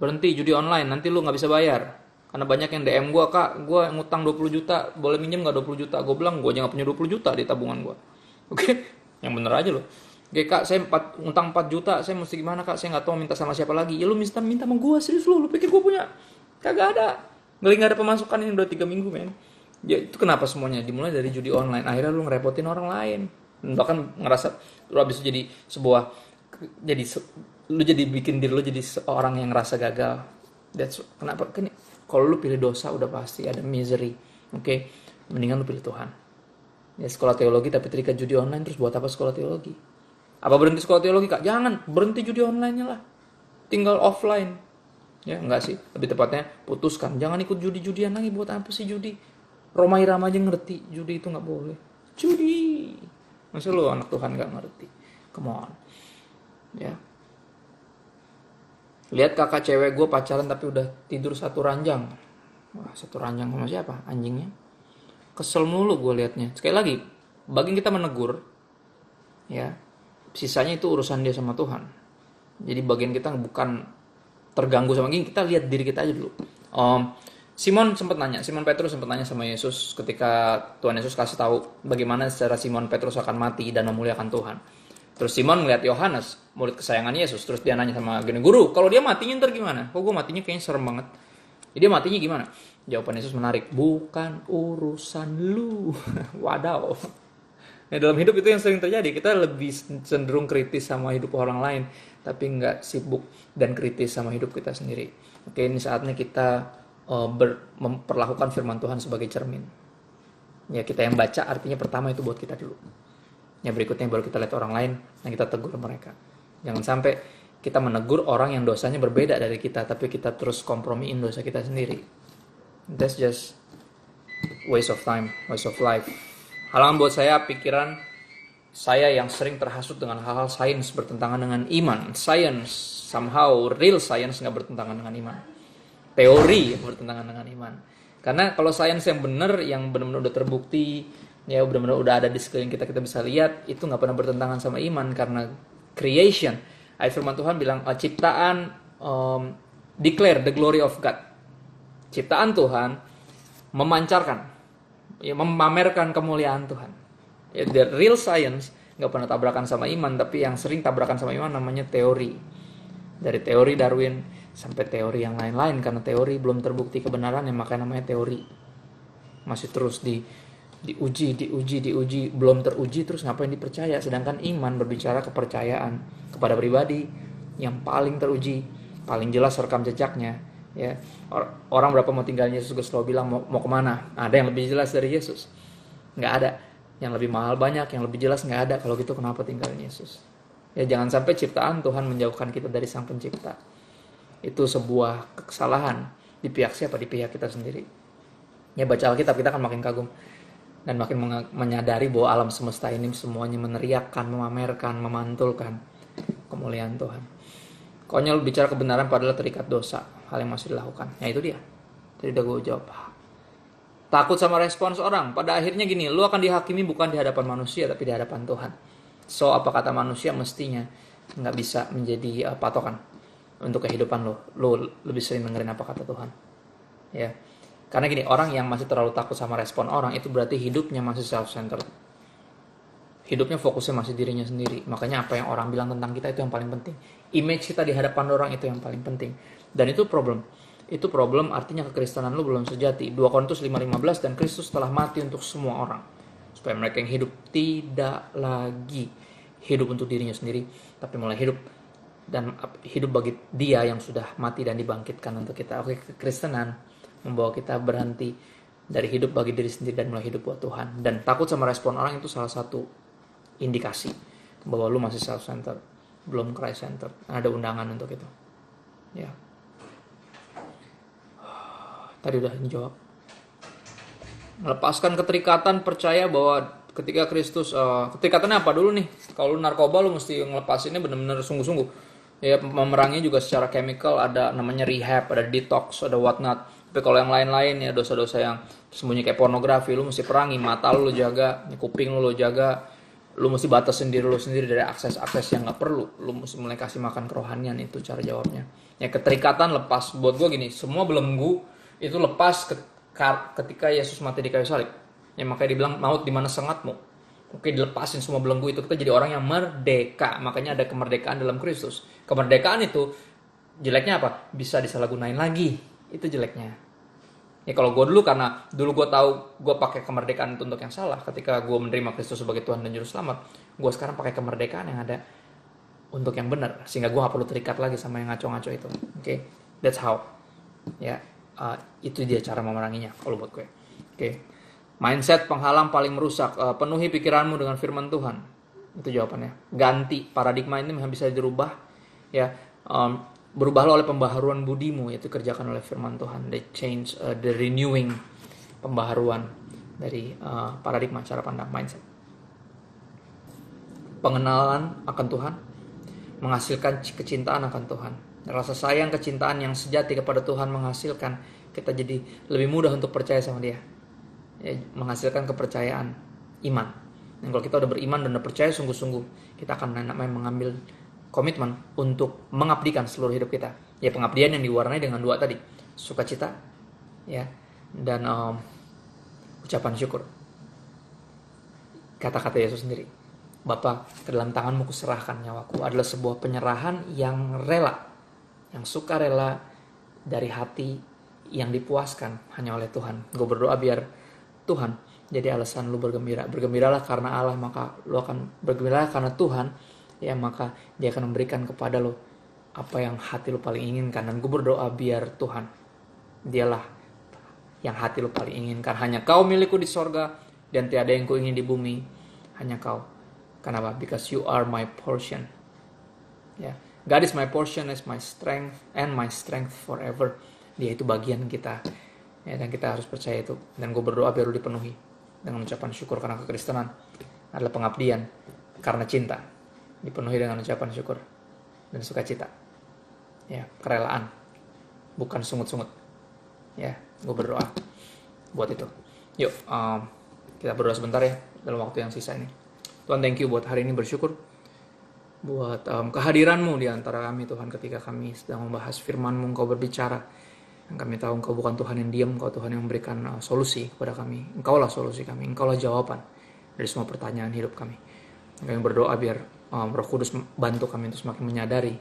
Berhenti judi online, nanti lu gak bisa bayar. Karena banyak yang DM gue, kak, gue ngutang 20 juta, boleh minjem gak 20 juta? Gue bilang, gue aja gak punya 20 juta di tabungan gue. Oke, yang bener aja lo. Oke kak, saya ngutang 4 juta, saya mesti gimana kak? Saya gak tahu minta sama siapa lagi. Ya lu minta sama gue, serius lu pikir gue punya? Kagak ada. Gak ada pemasukan ini udah 3 minggu men. Ya itu kenapa semuanya dimulai dari judi online. Akhirnya lu ngerepotin orang lain. Bahkan ngerasa lu habis itu jadi bikin diri lu jadi seorang yang ngerasa gagal. That's kenapa kan kalau lu pilih dosa udah pasti ada misery. Oke, mendingan lu pilih Tuhan. Ya sekolah teologi tapi terikat judi online, terus buat apa sekolah teologi? Apa berhenti sekolah teologi kak? Jangan, berhenti judi online-nya lah. Tinggal offline. Ya enggak sih, lebih tepatnya putuskan. Jangan ikut judi-judian lagi. Buat apa sih judi? Roma Irama aja ngerti judi itu nggak boleh. Judi. Masa lu anak Tuhan nggak ngerti? Come on. Ya. Lihat kakak cewek gue pacaran tapi udah tidur satu ranjang. Wah, satu ranjang sama siapa? Anjingnya. Kesel mulu gue liatnya. Sekali lagi, bagian kita menegur, ya, sisanya itu urusan dia sama Tuhan. Jadi bagian kita bukan terganggu sama gini, kita lihat diri kita aja dulu. Simon Petrus sempat nanya sama Yesus ketika Tuhan Yesus kasih tahu bagaimana secara Simon Petrus akan mati dan memuliakan Tuhan. Terus Simon ngeliat Yohanes, murid kesayangan Yesus. Terus dia nanya sama gini, guru, kalau dia matinya ntar gimana? Kok gue matinya kayaknya serem banget. Jadi dia matinya gimana? Jawaban Yesus menarik, bukan urusan lu. Wadaw. Nah, dalam hidup itu yang sering terjadi. Kita lebih cenderung kritis sama hidup orang lain, tapi nggak sibuk dan kritis sama hidup kita sendiri. Oke, ini saatnya kita memperlakukan firman Tuhan sebagai cermin. Ya, kita yang baca artinya pertama itu buat kita dulu. Yang berikutnya baru kita lihat orang lain dan kita tegur mereka. Jangan sampai kita menegur orang yang dosanya berbeda dari kita, tapi kita terus kompromiin dosa kita sendiri. That's just waste of time, waste of life. Halangan buat saya, pikiran saya yang sering terhasut dengan hal-hal sains bertentangan dengan iman. Science, somehow real science gak bertentangan dengan iman. Teori yang bertentangan dengan iman. Karena kalau sains yang benar, yang benar-benar udah terbukti, ya benar-benar udah ada di sekeliling kita bisa lihat, itu nggak pernah bertentangan sama iman. Karena creation, ayat firman Tuhan bilang ciptaan declare the glory of God. Ciptaan Tuhan memancarkan, ya, memamerkan kemuliaan Tuhan. Ya, the real science nggak pernah tabrakan sama iman, tapi yang sering tabrakan sama iman namanya teori. Dari teori Darwin sampai teori yang lain-lain, karena teori belum terbukti kebenaran, yang makanya namanya teori. masih terus diuji, belum teruji, terus ngapain dipercaya? Sedangkan iman berbicara kepercayaan kepada pribadi yang paling teruji, paling jelas rekam jejaknya. Ya, orang berapa mau tinggalnya Yesus, gue selalu bilang mau kemana? Ada yang lebih jelas dari Yesus? Nggak ada. Yang lebih mahal banyak, yang lebih jelas nggak ada. Kalau gitu kenapa tinggalin Yesus? Ya jangan sampai ciptaan Tuhan menjauhkan kita dari Sang Pencipta. Itu sebuah kesalahan di pihak siapa? Di pihak kita sendiri. Ya baca Alkitab kita akan makin kagum dan makin menyadari bahwa alam semesta ini semuanya meneriakkan, memamerkan, memantulkan kemuliaan Tuhan. Konyol bicara kebenaran padahal terikat dosa, hal yang masih dilakukan. Ya itu dia. Jadi udah gue jawab. Takut sama respons orang. Pada akhirnya gini, lu akan dihakimi bukan di hadapan manusia tapi di hadapan Tuhan. So apa kata manusia mestinya nggak bisa menjadi patokan untuk kehidupan lo. Lo lebih sering dengerin apa kata Tuhan. Ya. Karena gini, orang yang masih terlalu takut sama respon orang itu berarti hidupnya masih self-centered. Hidupnya fokusnya masih dirinya sendiri. Makanya apa yang orang bilang tentang kita itu yang paling penting. Image kita di hadapan orang itu yang paling penting. Dan itu problem. Itu problem, artinya kekristenan lu belum sejati. 2 Korintus 5:15, dan Kristus telah mati untuk semua orang, supaya mereka yang hidup tidak lagi hidup untuk dirinya sendiri, tapi mulai hidup bagi Dia yang sudah mati dan dibangkitkan untuk kita. Oke, kekristenan membawa kita berhenti dari hidup bagi diri sendiri dan mulai hidup buat Tuhan. Dan takut sama respon orang itu salah satu indikasi bahwa lu masih self-centered, belum Christ-centered. Ada undangan untuk itu. Ya. Tadi udah dijawab. Melepaskan keterikatan, percaya bahwa ketika Kristus, keterikatannya apa dulu nih? Kalau lu narkoba lu mesti ngelepasinnya benar-benar sungguh-sungguh. Ya, memerangi juga secara chemical, ada namanya rehab, ada detox, ada whatnot. Tapi kalau yang lain-lain ya dosa-dosa yang sembunyi kayak pornografi, lu mesti perangi. Mata lu jaga, kuping lu jaga, lu mesti batasin diri lu sendiri dari akses-akses yang nggak perlu. Lu mesti mulai kasih makan kerohanian, itu cara jawabnya. Ya keterikatan lepas. Buat gue gini, semua belenggu itu lepas ketika Yesus mati di kayu salib. Ya makanya dibilang maut di mana sengatmu. Oke, dilepasin semua belenggu itu, kita jadi orang yang merdeka. Makanya ada kemerdekaan dalam Kristus. Kemerdekaan itu jeleknya apa? Bisa disalahgunain lagi. Itu jeleknya. Ya kalau gue dulu, karena dulu gue tahu gue pakai kemerdekaan itu untuk yang salah. Ketika gue menerima Kristus sebagai Tuhan dan Juru Selamat, gue sekarang pakai kemerdekaan yang ada untuk yang benar, sehingga gue gak perlu terikat lagi sama yang ngaco-ngaco itu. Oke, that's how. Ya. Itu dia cara memeranginya kalau buat gue. Oke. Mindset penghalang paling merusak. Penuhi pikiranmu dengan firman Tuhan. Itu jawabannya. Ganti paradigma ini bisa dirubah. Ya, berubahlah oleh pembaharuan budimu, yaitu kerjakan oleh firman Tuhan. The renewing, pembaharuan dari paradigma, cara pandang, mindset. Pengenalan akan Tuhan menghasilkan kecintaan akan Tuhan. Rasa sayang, kecintaan yang sejati kepada Tuhan menghasilkan kita jadi lebih mudah untuk percaya sama Dia. Ya, menghasilkan kepercayaan, iman. Dan kalau kita udah beriman dan udah percaya sungguh-sungguh, kita akan mengambil komitmen untuk mengabdikan seluruh hidup kita. Ya, pengabdian yang diwarnai dengan 2 tadi, sukacita, ya, dan ucapan syukur. Kata-kata Yesus sendiri, Bapa, ke dalam tanganmu kuserahkan nyawaku, adalah sebuah penyerahan yang rela, yang sukarela dari hati yang dipuaskan hanya oleh Tuhan. Gue berdoa biar Tuhan jadi alasan lu bergembira. Bergembiralah karena Allah, maka lu akan bergembiralah karena Tuhan, ya maka Dia akan memberikan kepada lu apa yang hati lu paling inginkan. Dan gue berdoa biar Tuhan, Dialah yang hati lu paling inginkan. Hanya Kau milikku di sorga, dan tiada yang ku ingin di bumi, hanya Kau. Kenapa? Because you are my portion. Ya. God is my portion, is my strength, and my strength forever. Dia itu bagian kita. Ya, dan kita harus percaya itu. Dan gue berdoa biar lu dipenuhi dengan ucapan syukur, karena kekristenan adalah pengabdian karena cinta. Dipenuhi dengan ucapan syukur dan sukacita. Ya, kerelaan. Bukan sungut-sungut. Ya, gue berdoa buat itu. Yuk, kita berdoa sebentar ya dalam waktu yang sisa ini. Tuhan, thank you buat hari ini, bersyukur buat kehadiran-Mu di antara kami Tuhan, ketika kami sedang membahas firman-Mu. Engkau berbicara, dan kami tahu Engkau bukan Tuhan yang diam, Engkau Tuhan yang memberikan solusi kepada kami. Engkaulah solusi kami, Engkaulah jawaban dari semua pertanyaan hidup kami. Kami berdoa biar Roh Kudus bantu kami untuk semakin menyadari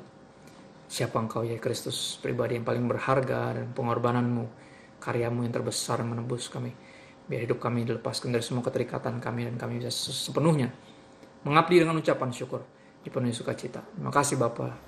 siapa Engkau, ya Kristus, pribadi yang paling berharga, dan pengorbanan-Mu, karya-Mu yang terbesar yang menebus kami. Biar hidup kami dilepaskan dari semua keterikatan kami, dan kami bisa sepenuhnya mengabdi dengan ucapan syukur, dipenuhi sukacita. Terima kasih Bapa.